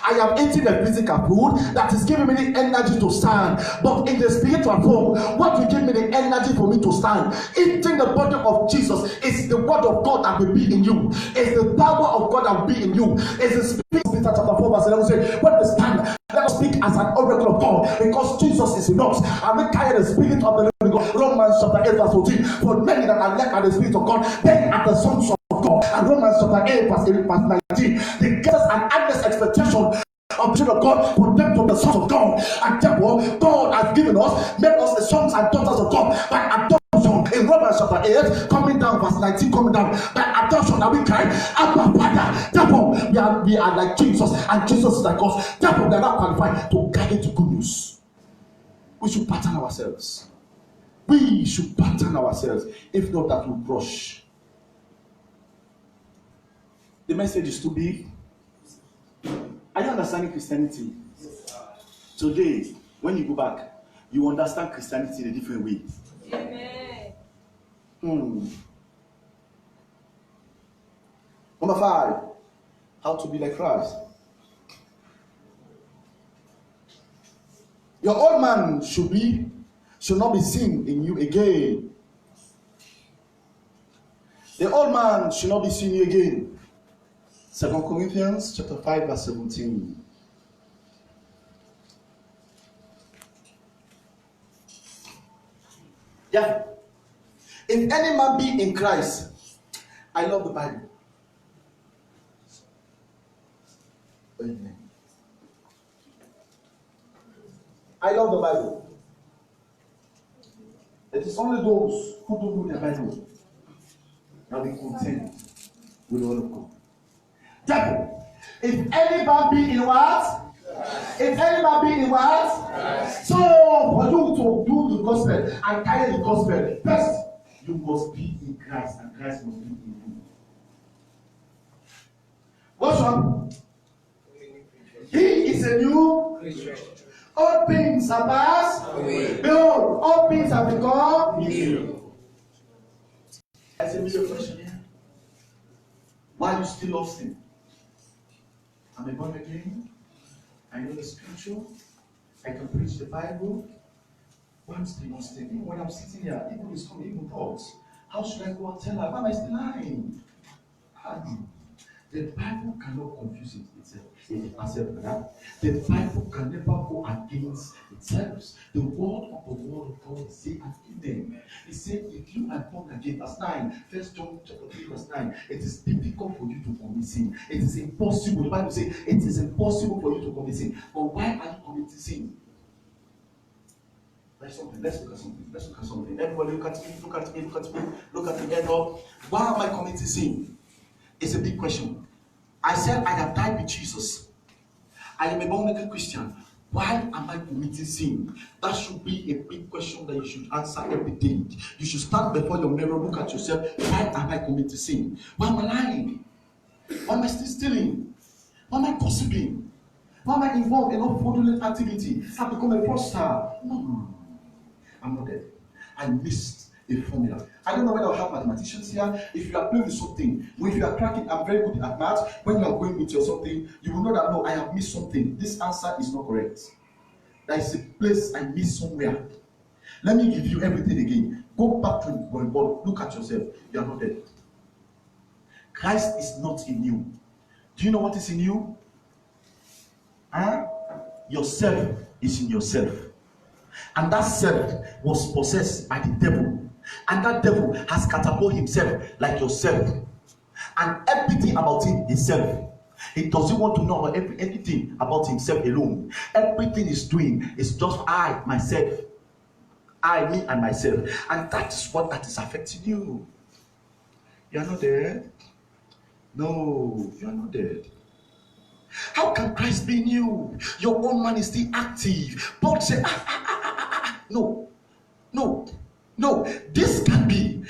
I am eating a physical food that is giving me the energy to stand. But in the spiritual form, what will give me the energy for me to stand? Eating the body of Jesus is the word of God that will be in you. It's the power of God that will be in you. It's the spirit. Peter chapter 4 verse 11 says, when we stand, let us speak as an oracle of God because Jesus is in us, and we carry the Spirit of the living God. Romans chapter 8 verse 14. For many that are led by the Spirit of God, they are the sons of God. And Romans chapter 8 verse 19. They get us an earnest expectation of the children of God for them to be the sons of God. And therefore, God has given us, made us the sons and daughters of God by adoption. In Romans chapter 8, coming down, verse 19, coming down, by adoption that we cry, Abba Father. Therefore, we are like Jesus, and Jesus is like us. Therefore, we are not qualified to guide into good news. We should pattern ourselves. We should pattern ourselves. If not, that will crush. The message is too big. Are you understanding Christianity? Today, when you go back, you understand Christianity in a different way. Amen. Number 5, how to be like Christ. Your old man should not be seen in you again. The old man should not be seen in you again. 2 Corinthians chapter 5 verse 17. Yeah. If any man be in Christ, I love the Bible. Amen. I love the Bible. It is only those who don't know the Bible that will contend with the word of God. Therefore, if any man be in what? If any man be in what? So, for you to do the gospel and carry the gospel, first, you must be in Christ, and Christ must be in you. What's wrong? He is a new creature. All things are past away. Behold, all things have become new. That's a million question here. Why you still love sin? I'm a born again. I know the scripture. I can preach the Bible. Why am I still not staying? Even when I'm sitting here, people is coming, even thoughts. How should I go and tell her? Why am I still lying? The Bible cannot confuse itself. The Bible can never go against itself. The word of God is say and amen. He said, if you are born again, verse 9, 1 John chapter 3, verse 9, it is difficult for you to commit sin. It is impossible. The Bible says it is impossible for you to commit sin. But why are you committing sin? Let's look at something. Everybody look at me head up. Why am I committing sin? It's a big question. I said I have died with Jesus. I am a born-again Christian. Why am I committing sin? That should be a big question that you should answer every day. You should stand before your mirror, look at yourself. Why am I committing sin? Why am I lying? Why am I still stealing? Why am I gossiping? Why am I involved in all fraudulent activity? I've become a fraudster. No, I'm not dead. I missed a formula. I don't know whether I have mathematicians here. If you are playing with something, if you are cracking, I'm very good at math. When you are going with your something, you will know that no, I have missed something. This answer is not correct. There is a place I missed somewhere. Let me give you everything again. Go back to the board. Look at yourself. You are not dead. Christ is not in you. Do you know what is in you? Yourself is in yourself. And that self was possessed by the devil. And that devil has catapulted himself like yourself. And everything about him is self. He doesn't want to know anything about himself alone. Everything he's doing is just I, myself. I, me, and myself. And that is what that is affecting you. You are not dead. No, you are not dead. How can Christ be in you? Your own man is still active. Paul said, No, this can be.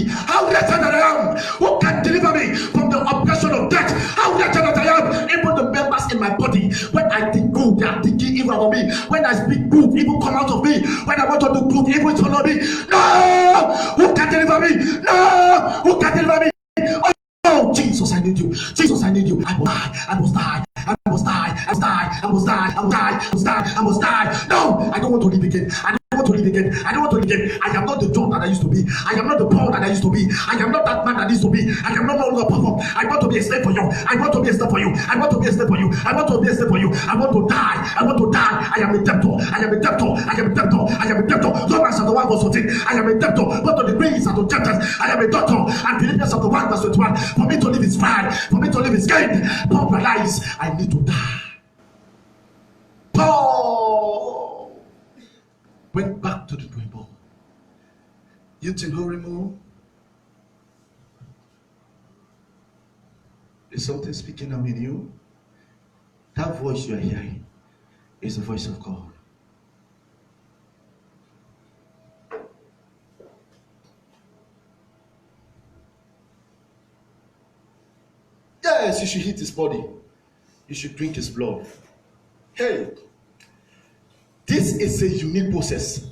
How wretched that I am. Who can deliver me from the oppression of death? How wretched that I am. Even the members in my body, when I think good, they are thinking evil about me. When I speak good, evil come out of me. When I want to do good, evil turn on me. No! Who can deliver me? No! Who can deliver me? Oh, Jesus, I need you. Jesus, I need you. I must die. No, I don't want to live again. I don't want to live again. I don't want to live again. I am not the John that I used to be. I am not the Paul that I used to be. I am not that man that I used to be. I am no longer perform. I want to be a slave for you. I want to be a slave for you. I want to be a slave for you. I want to be a slave for you. I want to die. I want to die. I am a debtor. I am a debtor. I am a debtor. I am a debtor. Romans chapter 1 verse 14. I am a debtor. But to the Greeks and to Gentiles, I am a debtor. And Philippians chapter 1 verse 21. For me to live is fine. For me to live is gain. Paul realized I need to die. Paul went back to the drawing board. You think Horimo? Is something speaking out in you? That voice you are hearing is the voice of God. Yes, you should hit his body. You should drink his blood. Hey, this is a unique process.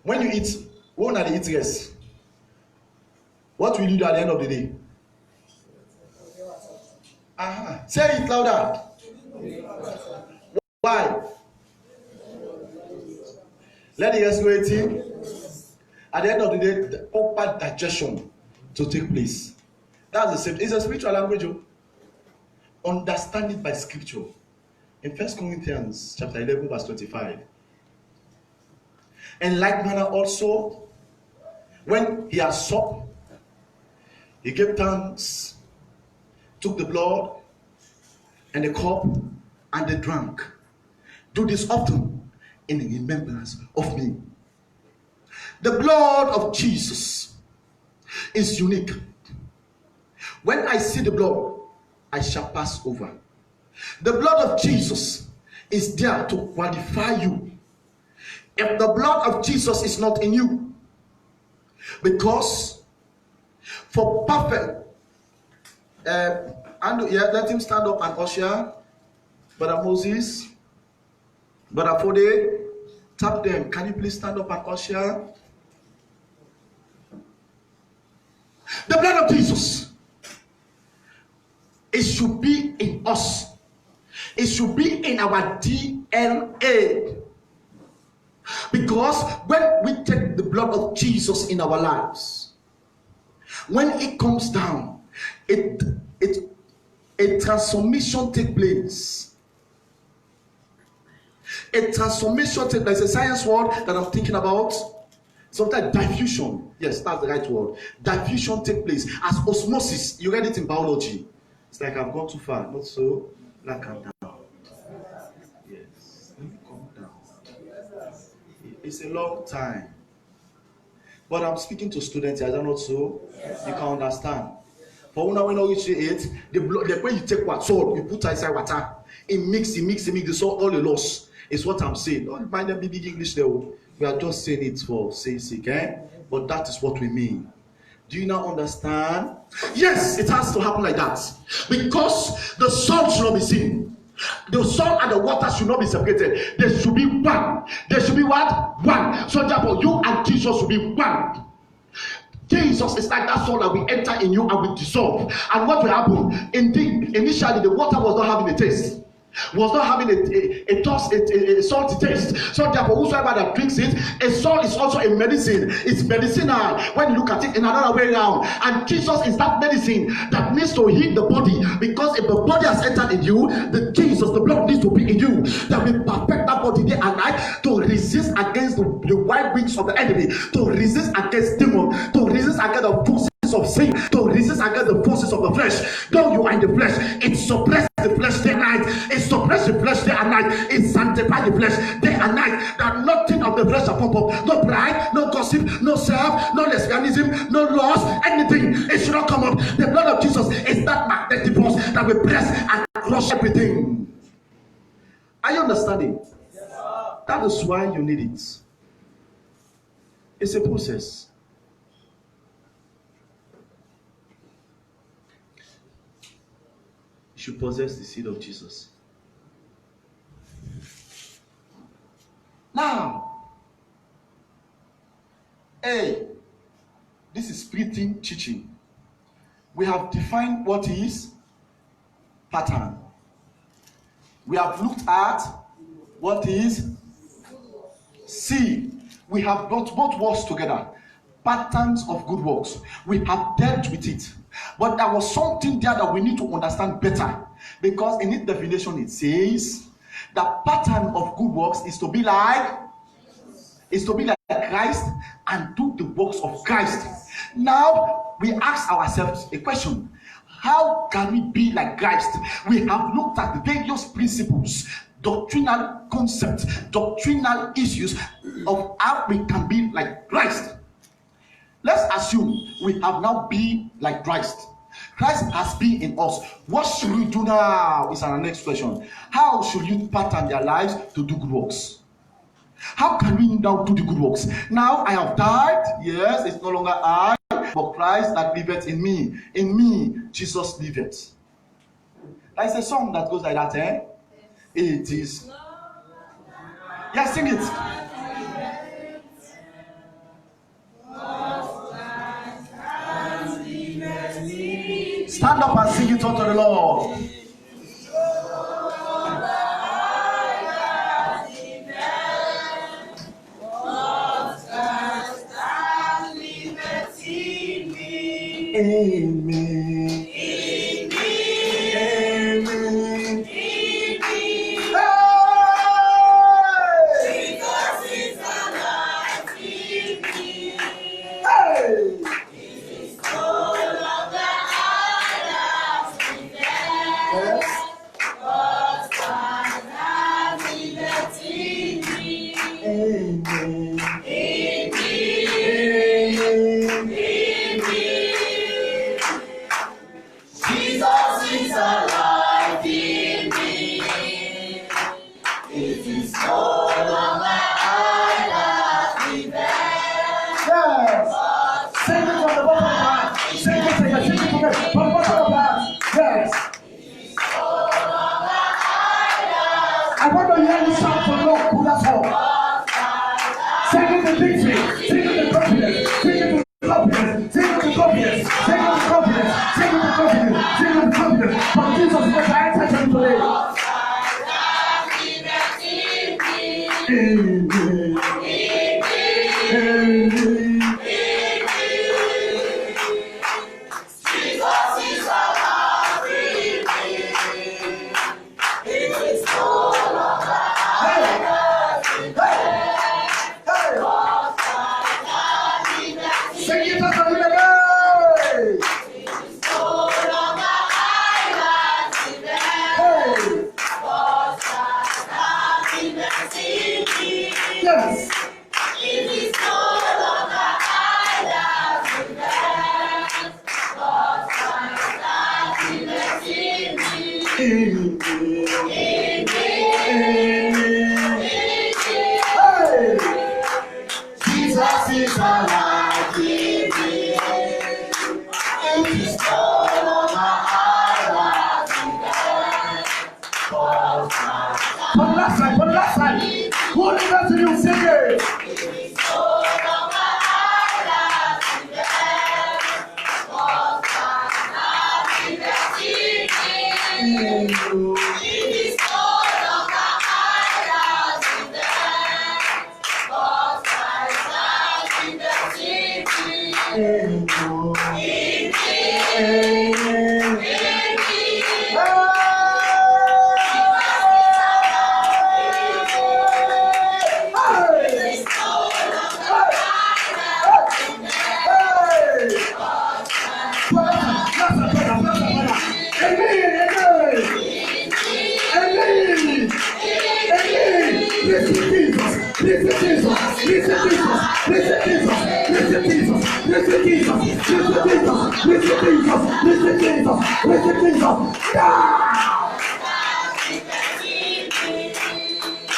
When you eat, when are the eat rest? What will you do at the end of the day? Say it louder. Why? Let the rest go eating. At the end of the day, the proper digestion to take place. That's the same. It's a spiritual language. Understand it by scripture. In 1 Corinthians chapter 11 verse 25. In like manner also, when he had supped, he gave thanks, took the blood and the cup, and they drank. Do this often in remembrance of me. The blood of Jesus is unique. When I see the blood, I shall pass over. The blood of Jesus is there to qualify you. If the blood of Jesus is not in you, because for perfect, let him stand up and usher. Brother Moses, Brother Fode, tap them. Can you please stand up and usher? The blood of Jesus, it should be in us. It should be in our DNA. Because when we take the blood of Jesus in our lives, when it comes down, a transformation takes place. A transformation takes place. A science word that I'm thinking about. Sometimes diffusion. Yes, that's the right word. Diffusion takes place as osmosis. You read it in biology. It's like I've gone too far. Not so. Like I'm down. Yes. Let me calm down. It's a long time. But I'm speaking to students. I don't know so. You can understand. For when we reach it, the way you take what salt, you put inside water, it mix, the salt all the loss. Is what I'm saying. Don't mind them big English there. We are just saying it for saying sake, eh? But that is what we mean. Do you now understand? Yes, it has to happen like that. Because the salt should not be seen. The salt and the water should not be separated. There should be one. There should be what? One. So therefore, you and Jesus should be one. Jesus is like that salt that we enter in you and we dissolve. And what will happen? Indeed, initially the water was not having a taste. Was not having a salty taste. So therefore, whosoever that drinks it, a salt is also a medicine. It's medicinal when you look at it in another way around. And Jesus is that medicine that needs to heal the body. Because if the body has entered in you, the blood needs to be in you. That will perfect that body day and night to resist against the wild wings of the enemy, to resist against demons, to resist against the forces of sin, to resist against the forces of the flesh. Though you are in the flesh, it suppresses the flesh day and night. It suppresses the flesh day and night. It sanctifies the flesh day and night. That nothing of the flesh shall pop up. No pride, no gossip, no self, no lesbianism, no loss, anything. It should not come up. The blood of Jesus is that magnetic force that will press and crush everything. Are you understanding? That is why you need it. It's a process. You should possess the seed of Jesus. Now, hey, this is splitting teaching. We have defined what is pattern. We have looked at What is? See, we have brought both words together. Patterns of good works. We have dealt with it. But there was something there that we need to understand better. Because in its definition it says the pattern of good works is to be like Christ and do the works of Christ. Now we ask ourselves a question. How can we be like Christ? We have looked at the various principles, doctrinal concepts, doctrinal issues of how we can be like Christ. Let's assume we have now been like Christ. Christ has been in us. What should we do now? Is our next question. How should you pattern their lives to do good works? How can we now do the good works? Now I have died. Yes, it's no longer I, but Christ that liveth in me. In me, Jesus liveth. There's a song that goes like that, eh? It is. Yeah, sing it. Stand up and sing it unto the Lord. Amen. Amen. I want to hear you shout for Lord, who that's all. Sing it the victory, sing it the confidence, sing it the confidence, sing it the confidence, sing it the confidence, sing it the confidence, sing it the confidence. For Jesus is the attention today. Amen. Amen.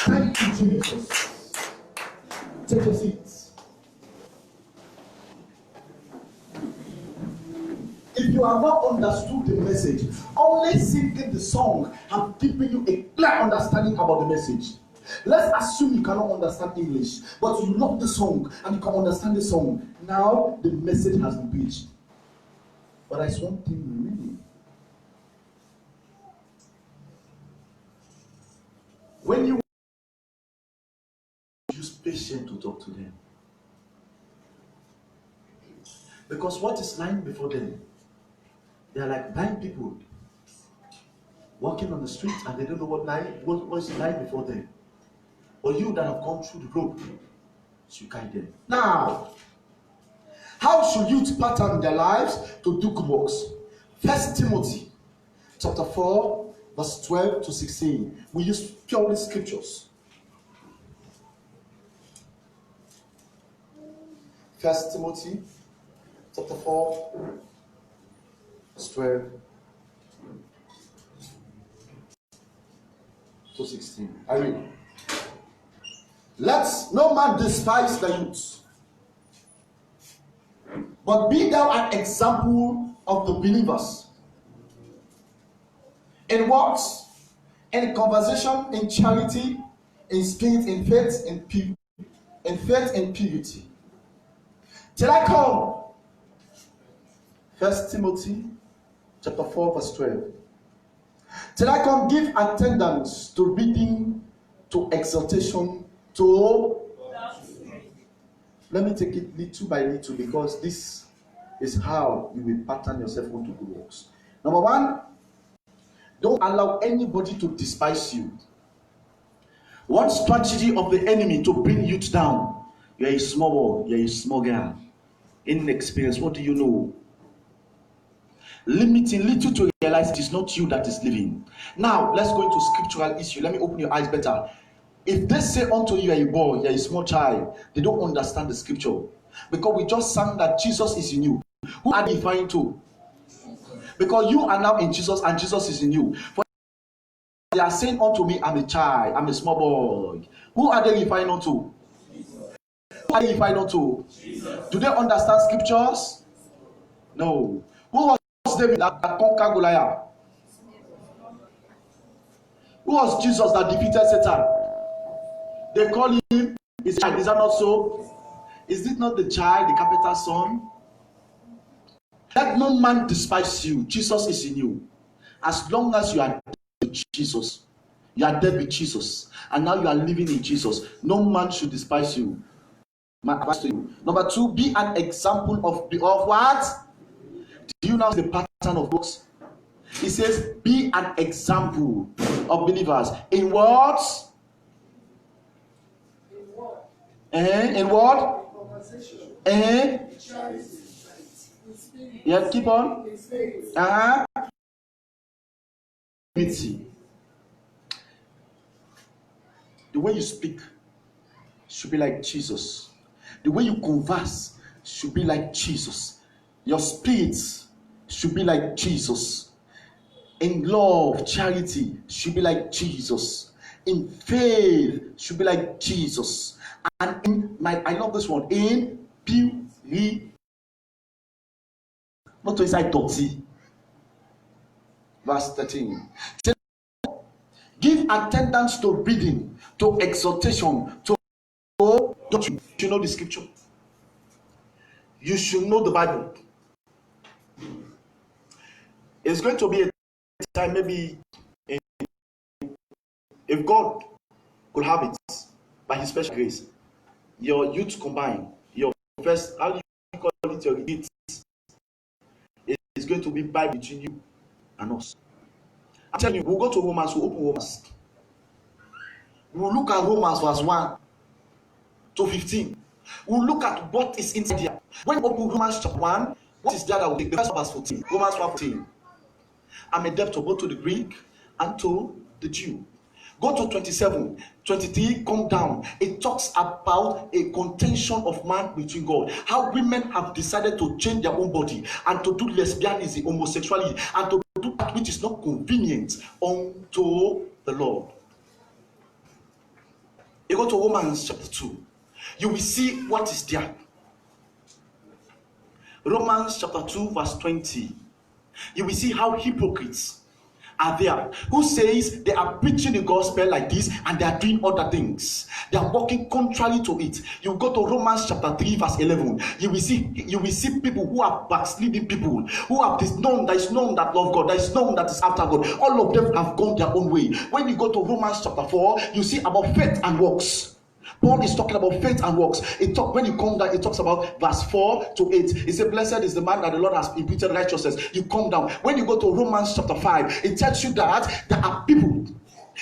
Thank you, Jesus. Take your seats. If you have not understood the message, only singing the song have given you a clear understanding about the message. Let's assume you cannot understand English, but you love the song and you can understand the song. Now the message has been preached. But there's one thing remaining. When you patient to talk to them. Because what is lying before them, they are like blind people walking on the street and they don't know what is lying before them. But you that have gone through the road, you guide them. Now, how should youth pattern their lives to do good works? 1 Timothy chapter 4, verse 12 to 16. We use purely scriptures. 1 Timothy chapter 4, verse 12 to 16. I read. Let no man despise the youth, but be thou an example of the believers. In words, in conversation, in charity, in spirit, in faith, in purity. Till I come. 1 Timothy chapter 4, verse 12. Till I come, give attendance to reading, to exhortation, to... Let me take it little by little, because this is how you will pattern yourself onto good works. Number one, don't allow anybody to despise you. One strategy of the enemy to bring you down. You are a small boy, you are a small girl, inexperienced. What do you know? Limiting little to realize it is not you that is living. Now, let's go into scriptural issue. Let me open your eyes better. If they say unto you, you are a boy, you are a small child, they don't understand the scripture. Because we just sang that Jesus is in you. Who are they referring to? Because you are now in Jesus and Jesus is in you. For they are saying unto me, I'm a child, I'm a small boy. Who are they referring unto? Who are they referring unto? Do they understand scriptures? No. Who was David that conquered Goliath? Who was Jesus that defeated Satan? They call him his child. Is that not so? Is it not the child, the carpenter's son? Let no man despise you. Jesus is in you. As long as you are dead with Jesus, you are dead with Jesus, and now you are living in Jesus, no man should despise you. My advice to you. Number two, be an example of what? Do you know the pattern of books? It says, be an example of believers. In what? In what? Yeah, keep on. The way you speak should be like Jesus. The way you converse should be like Jesus. Your spirit should be like Jesus. In love, charity should be like Jesus. In faith should be like Jesus. And in I love this one, in purity, not to inside dirty. Verse 13. Give attendance to reading, to exhortation, to doctrine. You should know the scripture. You should know the Bible. It's going to be a time, maybe, if God could have it by His special grace, your youth combined, your first, how do you call it, your youth, is going to be by between you and us. I'm telling you, we'll go to Romans, we'll open Romans. We'll look at Romans verse 1 to 15. We'll look at what is inside here. When you open Romans chapter 1, what is there that will take the first verse 14? Romans 1:14. I'm a debtor both to the Greek and to the Jew. Go to 27, 23, come down. It talks about a contention of man between God. How women have decided to change their own body and to do lesbianism, homosexuality, and to do that which is not convenient unto the Lord. You go to Romans chapter 2. You will see what is there. Romans chapter 2 verse 20. You will see how hypocrites are there who says they are preaching the gospel like this and they are doing other things. They are walking contrary to it. You go to Romans chapter 3 verse 11. You will see people who are backsliding people, who have this known that love God, that is known that is after God. All of them have gone their own way. When you go to Romans chapter 4, you see about faith and works. Paul is talking about faith and works. When you come down, it talks about verse 4 to 8. It says, blessed is the man that the Lord has imputed righteousness. You come down. When you go to Romans chapter 5, it tells you that there are people.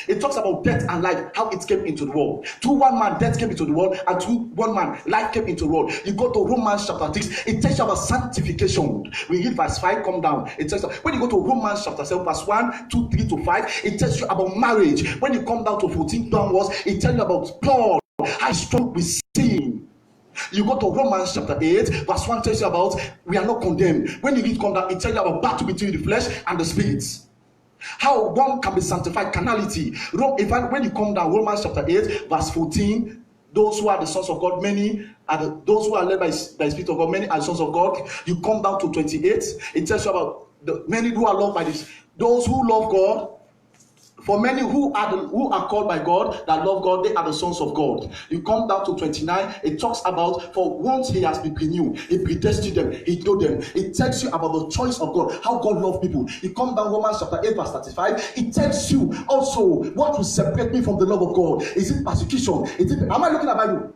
It talks about death and life, how it came into the world. Through one man, death came into the world, and through one man, life came into the world. You go to Romans chapter 6, it tells you about sanctification. We read verse 5, come down. It tells you, when you go to Romans chapter 7, verse 1, 2, 3 to 5, it tells you about marriage. When you come down to 14 downwards, it tells you about Paul, how strong with sin. You go to Romans chapter 8, verse 1 tells you about we are not condemned. When you read come down, it tells you about battle between the flesh and the spirit. How one can be sanctified, carnality. When you come down, Romans chapter 8, verse 14, those who are the sons of God, many are those who are led by the Spirit of God, many are the sons of God. You come down to 28, it tells you about the many who are loved by this. Those who love God, for many who are called by God, that love God, they are the sons of God. You come down to 29, it talks about, for once he has been renewed, he predestined them, he told them. It tells you about the choice of God, how God loves people. You come down Romans chapter 8, verse 35, it tells you also what will separate me from the love of God. Is it persecution? Am I looking at Bible?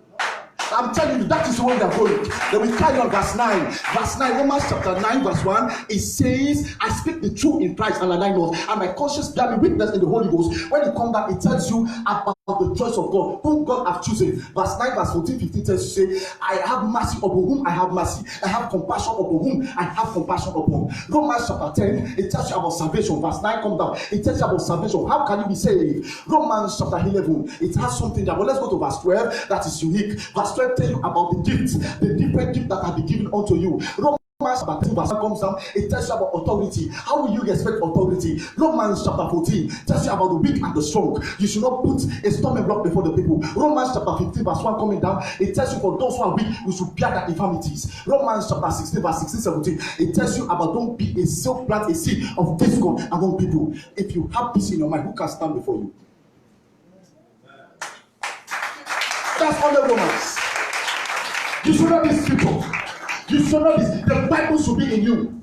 I'm telling you, that is the way they're going. Then we carry on verse 9. Verse 9, Romans chapter 9, verse 1. It says, I speak the truth in Christ and I lie not. And my conscience bear me witness in the Holy Ghost. When you come back, it tells you about the choice of God, whom God hath chosen. Verse 9, verse 14, 15 tells you, say, I have mercy upon whom I have mercy. I have compassion upon whom I have compassion upon. Romans chapter 10, it tells you about salvation. Verse 9, come down. It tells you about salvation. How can you be saved? Romans chapter 11, it has something there. But let's go to verse 12. That is unique. Verse 12 tell you about the gifts, the different gifts that have been given unto you. Romans chapter 10 verse 1 comes down, it tells you about authority. How will you respect authority? Romans chapter 14 tells you about the weak and the strong. You should not put a stumbling block before the people. Romans chapter 15 verse 1 coming down, it tells you for those who are weak, we should bear their infirmities. Romans chapter 16 verse 16, 17, it tells you about don't be a self plant, a seed of discord among people. If you have peace in your mind, who can stand before you? That's all the Romans. You should know this, people. You should know this. The Bible should be in you.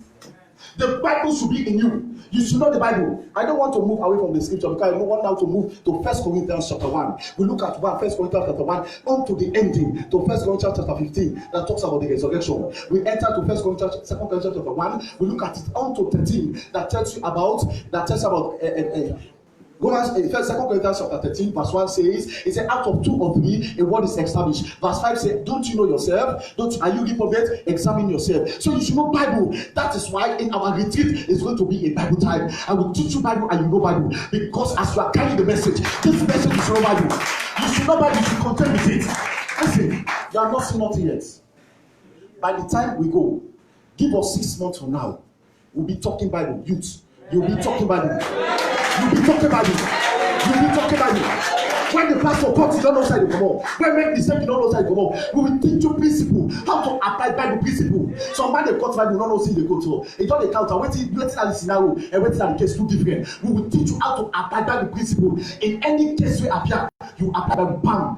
The Bible should be in you. You should know the Bible. I don't want to move away from the scripture because I want now to move to 1 Corinthians chapter 1. We look at 1 Corinthians chapter 1 on to the ending, to 1 Corinthians chapter 15 that talks about the resurrection. We enter to 1 Corinthians, 2 Corinthians chapter 1. We look at it on to 13 that tells you about Romans, 2 Corinthians chapter 13, verse 1 says, it says, out of 2 or 3, a word is established. Verse 5 says, don't you know yourself? Are you reprobate? Examine yourself. So you should know Bible. That is why in our retreat is going to be a Bible time. I will teach you Bible and you know Bible. Because as you are carrying the message, this message is know Bible. You should know Bible, you should contend with it. Listen, you are not seen nothing yet. By the time we go, give us 6 months from now, we'll be talking Bible. Youth, you'll be talking Bible. You'll be talking about it. You'll be talking about it. When the pastor comes, you don't know how to come up. When make mistake, you don't know how to come up. We will teach you principle, how to apply Bible principle. Somebody cut Bible, you don't know how they go to. It don't account. Waiting at the scenario and waiting at the case too different. We will teach you how to apply Bible principle. In any case we appear, you apply Bible. Bam.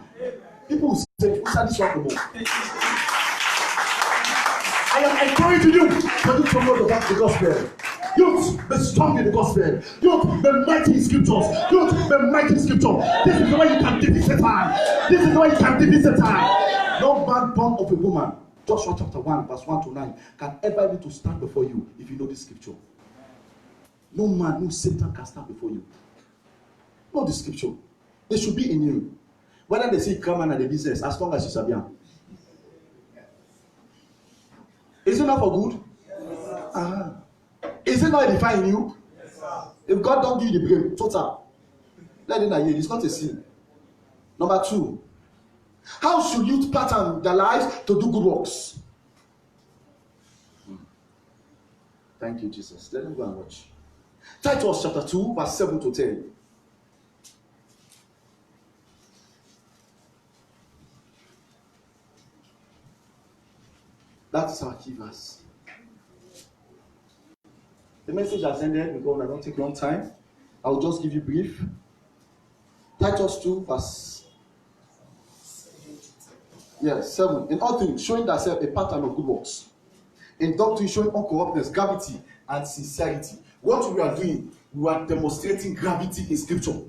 People will say, "Who's this one?" I am encouraging you for you to know the gospel. Youth, be strong in the gospel. Youth, be mighty in scriptures. Youth, be mighty in scripture. This is the way you can defeat Satan. This is the way you can defeat Satan. No man born of a woman, Joshua chapter 1, verse 1 to 9, can ever be to stand before you if you know this scripture. No man, no Satan can stand before you. Know the scripture. It should be in you. Whether they say come and the business, as long as you shall be. Is it not for good? Yes. Is it not edifying you? Yes, if God don't give you the brain, total, let it not hear. It's not a sin. Number 2, how should youth pattern their lives to do good works? Thank you, Jesus. Let me go and watch. Titus chapter 2, verse 7 to 10. That's our key verse. The message has ended because I don't take long time. I will just give you brief. Titus 2, verse 7. In all things, showing thyself a pattern of good works. In doctrine, showing uncorruptness, gravity, and sincerity. What we are doing, we are demonstrating gravity in scripture.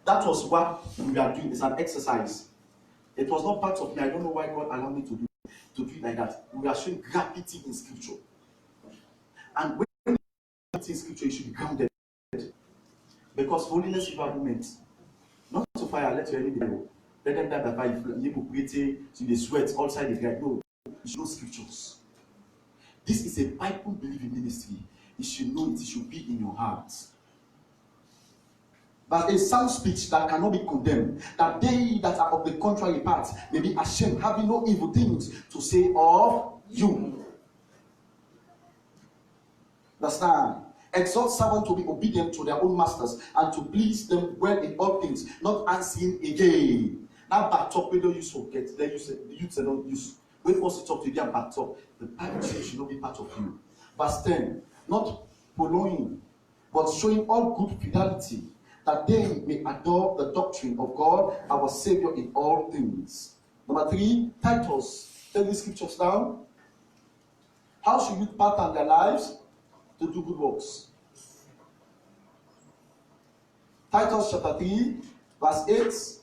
That was what we are doing. It's an exercise. It was not part of me. I don't know why God allowed me to do it like that. We are showing gravity in scripture. And when you gravity in scripture, you should be grounded. Because holiness is a movement. Not to fire, let your enemy go. Let them die by fire. You pretty to the sweat outside the guy. No, you should know scriptures. This is a Bible believing ministry. You should know it. It should be in your heart. But a sound speech that cannot be condemned, that they that are of the contrary part may be ashamed, having no evil things to say of you. Understand? Exhort servants to be obedient to their own masters and to please them well in all things, not answering again. Now, back talk, we don't use forget. Then you say the youth don't use. When forced to talk to you and back talk, the Bible says should not be part of you. Verse 10, not prolonging, but showing all good fidelity, that they may adore the doctrine of God, our Savior, in all things. Number 3, Titus. Take these scriptures down. How should you pattern their lives? To do good works. Titus chapter 3, verse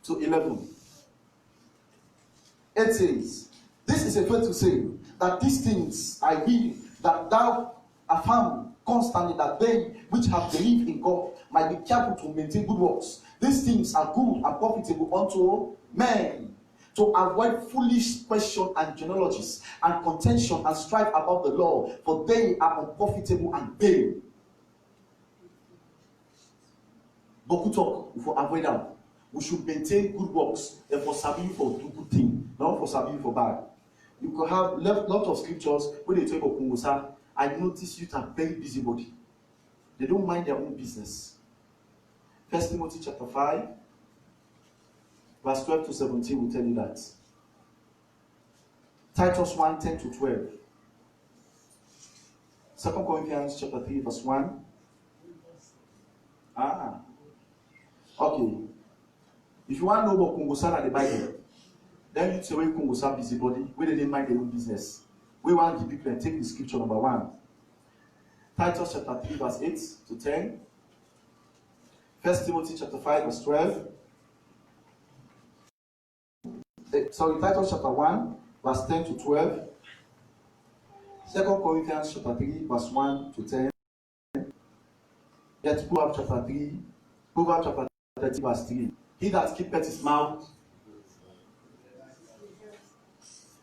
8 to 11. It says, this is a faithful saying, that these things I will, that thou affirm constantly, that they which have believed in God might be careful to maintain good works. These things are good and profitable unto men, to avoid foolish question and genealogies and contention and strife about the law, for they are unprofitable and vain. But good talk, if we avoid them, we should maintain good works, therefore serving for do good thing, not for serving for bad. You could have left lot of scriptures when they talk about Kungusa. I notice youth are very busybody. They don't mind their own business. 1 Timothy chapter 5, verse 12 to 17 will tell you that. Titus 1, 10 to 12. 2 Corinthians chapter 3, verse 1. Okay. If you want to know about Kungusa and the Bible, then you say, well, Kungusa busybody, where they didn't mind their own business. We want the people and take the scripture number 1. Titus chapter 3, verse 8 to 10. 1 Timothy chapter 5, verse 12. Titus chapter 1, verse 10 to 12. 2 Corinthians chapter 3, verse 1 to 10. Yet Proverbs chapter 3, Proverbs chapter 30, verse 3. He that keepeth his mouth,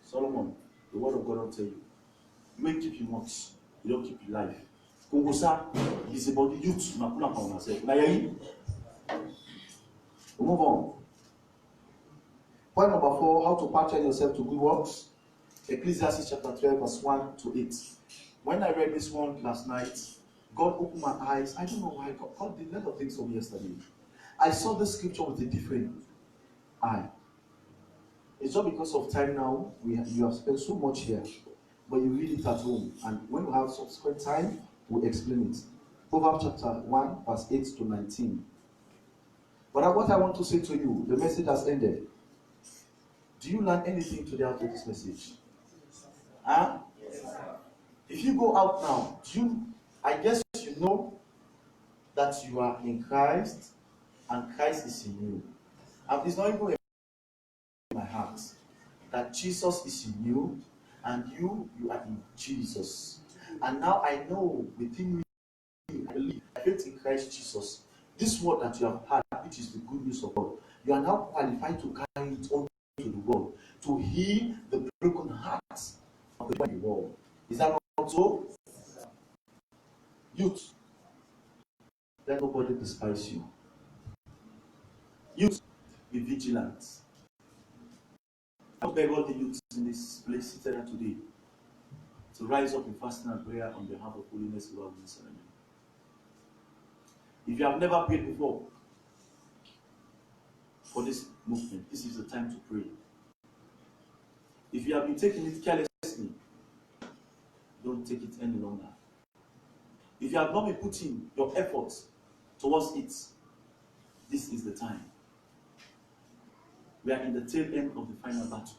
Solomon, the word of God will tell you. You may keep your mouth, you don't keep your life. Kongosa is about the youth. Now move on. Point number 4, how to pattern yourself to good works. Ecclesiastes chapter 12, verse 1 to 8. When I read this one last night, God opened my eyes. I don't know why God did a lot of things for me yesterday. I saw this scripture with a different eye. It's not because of time now. You have spent so much here, but you read it at home. And when you have subsequent time, we'll explain it. Proverbs chapter 1, verse 8 to 19. But what I want to say to you, the message has ended. Do you learn anything today out of this message? Huh? Yes, if you go out now, I guess you know that you are in Christ and Christ is in you. And it's not even in my heart that Jesus is in you and you are in Jesus. And now I know within me, I believe, I faith in Christ Jesus. This word that you have heard, which is the good news of God, you are now qualified to carry it on to the world, to heal the broken hearts of the world. Is that not so? Youth, let nobody despise you. Youth, be vigilant. I beg all the youths in this place seated today to rise up in fasting and prayer on behalf of holiness, love, and ceremony. If you have never prayed before for this movement, this is the time to pray. If you have been taking it carelessly, don't take it any longer. If you have not been putting your efforts towards it, this is the time. We are in the tail end of the final battle.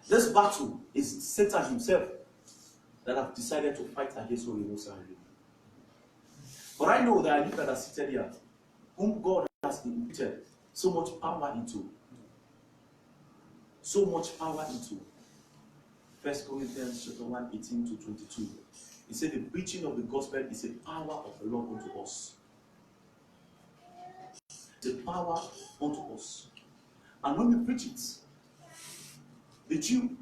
This battle is Satan himself that have decided to fight against Holy Ghost. But I know that you that are seated here, whom God has imputed so much power into. So much power into. 1 Corinthians chapter 1, 18 to 22. He said the preaching of the gospel is a power of the Lord unto us. It's a power unto us. And when we preach it, the Jew,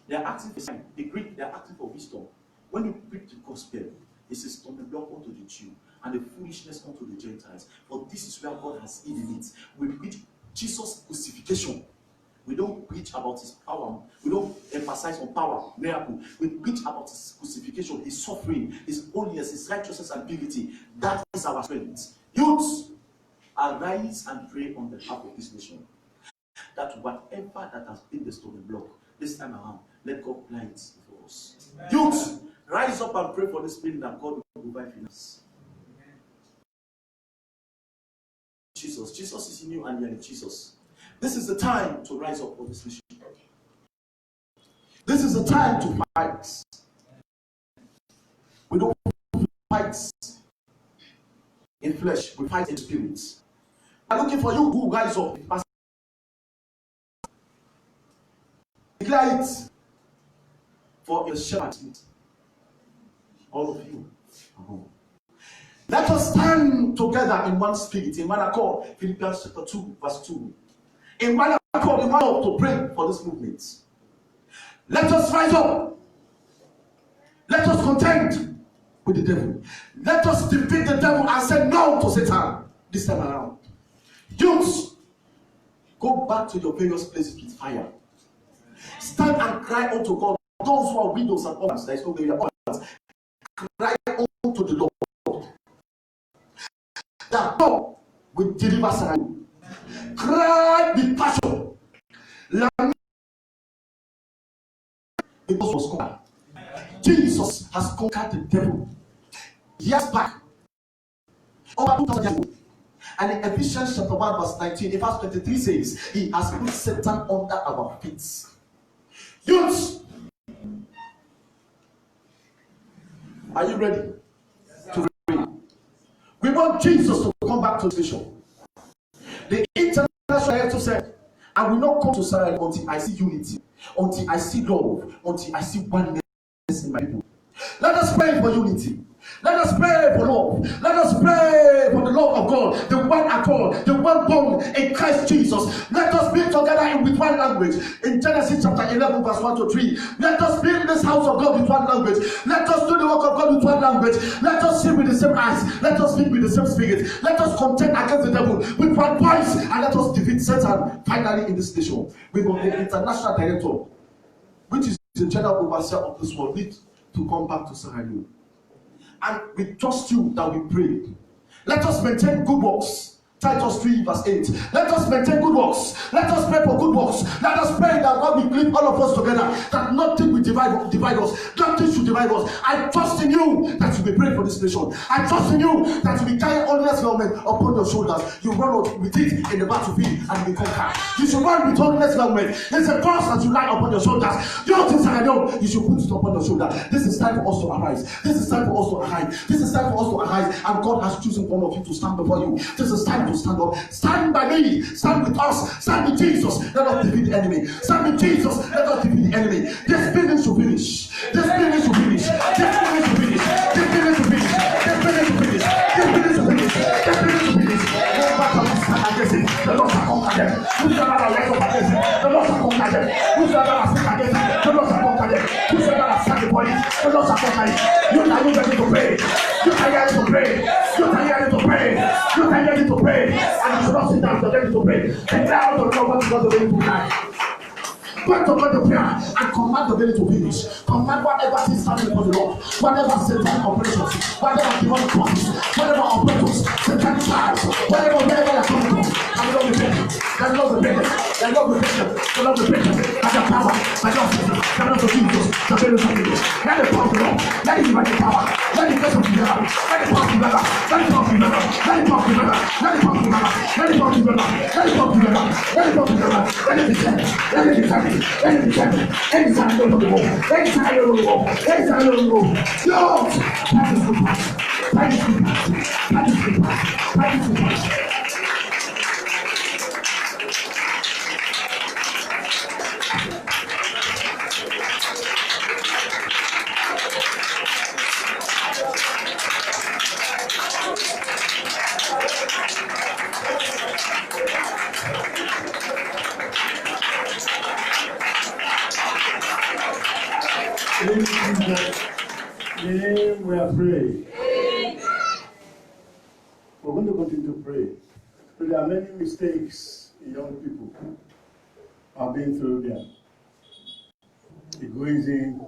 they are asking for sign. The Greek, they are asking for wisdom. When you preach the gospel, it's a stumbling block unto the Jew and the foolishness unto the Gentiles. For this is where God has hidden it. We preach Jesus' crucifixion. We don't preach about his power. We don't emphasize on power, miracle. We preach about his crucifixion, his suffering, his holiness, his righteousness and purity. That is our strength. Youths, arise and pray on behalf of this nation. That whatever that has been the stumbling block, this time around, let God apply it for us. Youths, rise up and pray for this building that God will provide finance. Jesus is in you and you are in Jesus. This is the time to rise up for this mission. This is the time to fight. We don't fight in flesh, we fight in spirit. We are looking for you who rise up. Declare it for your shepherd. All of you. Let us stand together in one spirit, in one accord. Philippians chapter 2, verse 2. In one accord, in one accord to pray for this movement. Let us rise up. Let us contend with the devil. Let us defeat the devil and say no to Satan this time around. Youths, go back to your various places with fire. Stand and cry unto God. Those who are widows and orphans, there is no way orphans. Cry unto the Lord. That God will deliver Satan. Cry with passion. Because was conquered. Jesus has conquered the devil years back. Over 2,000 years ago. And in Ephesians chapter 1, verse 19, verse 23 says, he has put Satan under our feet. Youths, are you ready to pray? We want Jesus to come back to the vision. The international director said, I will not come to Sarah until I see unity, until I see love, until I see oneness in my people. Let us pray for unity. Let us pray for love. Let us pray for the love of God, the one accord, the one bond in Christ Jesus. Let us be together with one language. In Genesis chapter 11, verse 1 to 3. Let us build this house of God with one language. Let us do the work of God with one language. Let us see with the same eyes. Let us speak with the same spirit. Let us contend against the devil with one voice, and let us defeat Satan finally in this nation. We will the international director, which is the general overseer of this world, need to come back to Sierra Leone. And we trust you that we pray. Let us maintain good works. Titus 3 verse 8. Let us maintain good works. Let us pray for good works. Let us pray that God will keep all of us together. That nothing will divide us. Nothing should divide us. I trust in you that you will pray for this nation. I trust in you that you will carry holiness government upon your shoulders. You run with it in the battlefield and you conquer. You should run with holiness government. It's a cross that you lie upon your shoulders. Your things I know, you should put it upon your shoulder. This is time for us to arise. This is time for us to arise. This is time for us to arise. And God has chosen one of you to stand before you. This is time to stand up. Stand by me. Stand with us. Stand with Jesus. Let us defeat the enemy. Stand with Jesus. Let us defeat the enemy. This business should finish. This business should finish. This business should finish. This business should finish. This business should finish. This business should finish. This business should finish. No matter who stand against it, the Lord shall conquer them. Whosoever that rise up against it, the Lord shall conquer them. Whosoever that stand against it, the Lord shall conquer them. Whosoever that stand before it, the Lord shall conquer it. You are not ready to pray. You are ready to pray. You are ready to pray. You are ready to pray. And you should not sit down. You are ready to pray. Declare out of the Lord what God is ready to do. Point to God the prayer and command the belly to finish. Command whatever is standing for the Lord, whatever satanic operations, whatever demonic forces, whatever operators, satanic tribes, whatever they're coming from. And the Lord will break them. The Lord will break them. The Lord will break them. The Lord will break them. By the power, by the authority, the blood of Jesus, the belly of Jesus. Let the power of the Lord, let it give the power, let the grace of the Lord, let the power of the Lord, let the power of the Lord, let the power of the Lord, let the power of the Lord, let the power of the Lord, let the power of the Lord, let the power of the Lord, let it be said, let it be said. Anytime you're on the wall, anytime you're on the wall, anytime you're on the wall, God, that is the past. Participants. Name we are praying. We're going to continue to pray. So there are many mistakes young people have been through there. Egoism,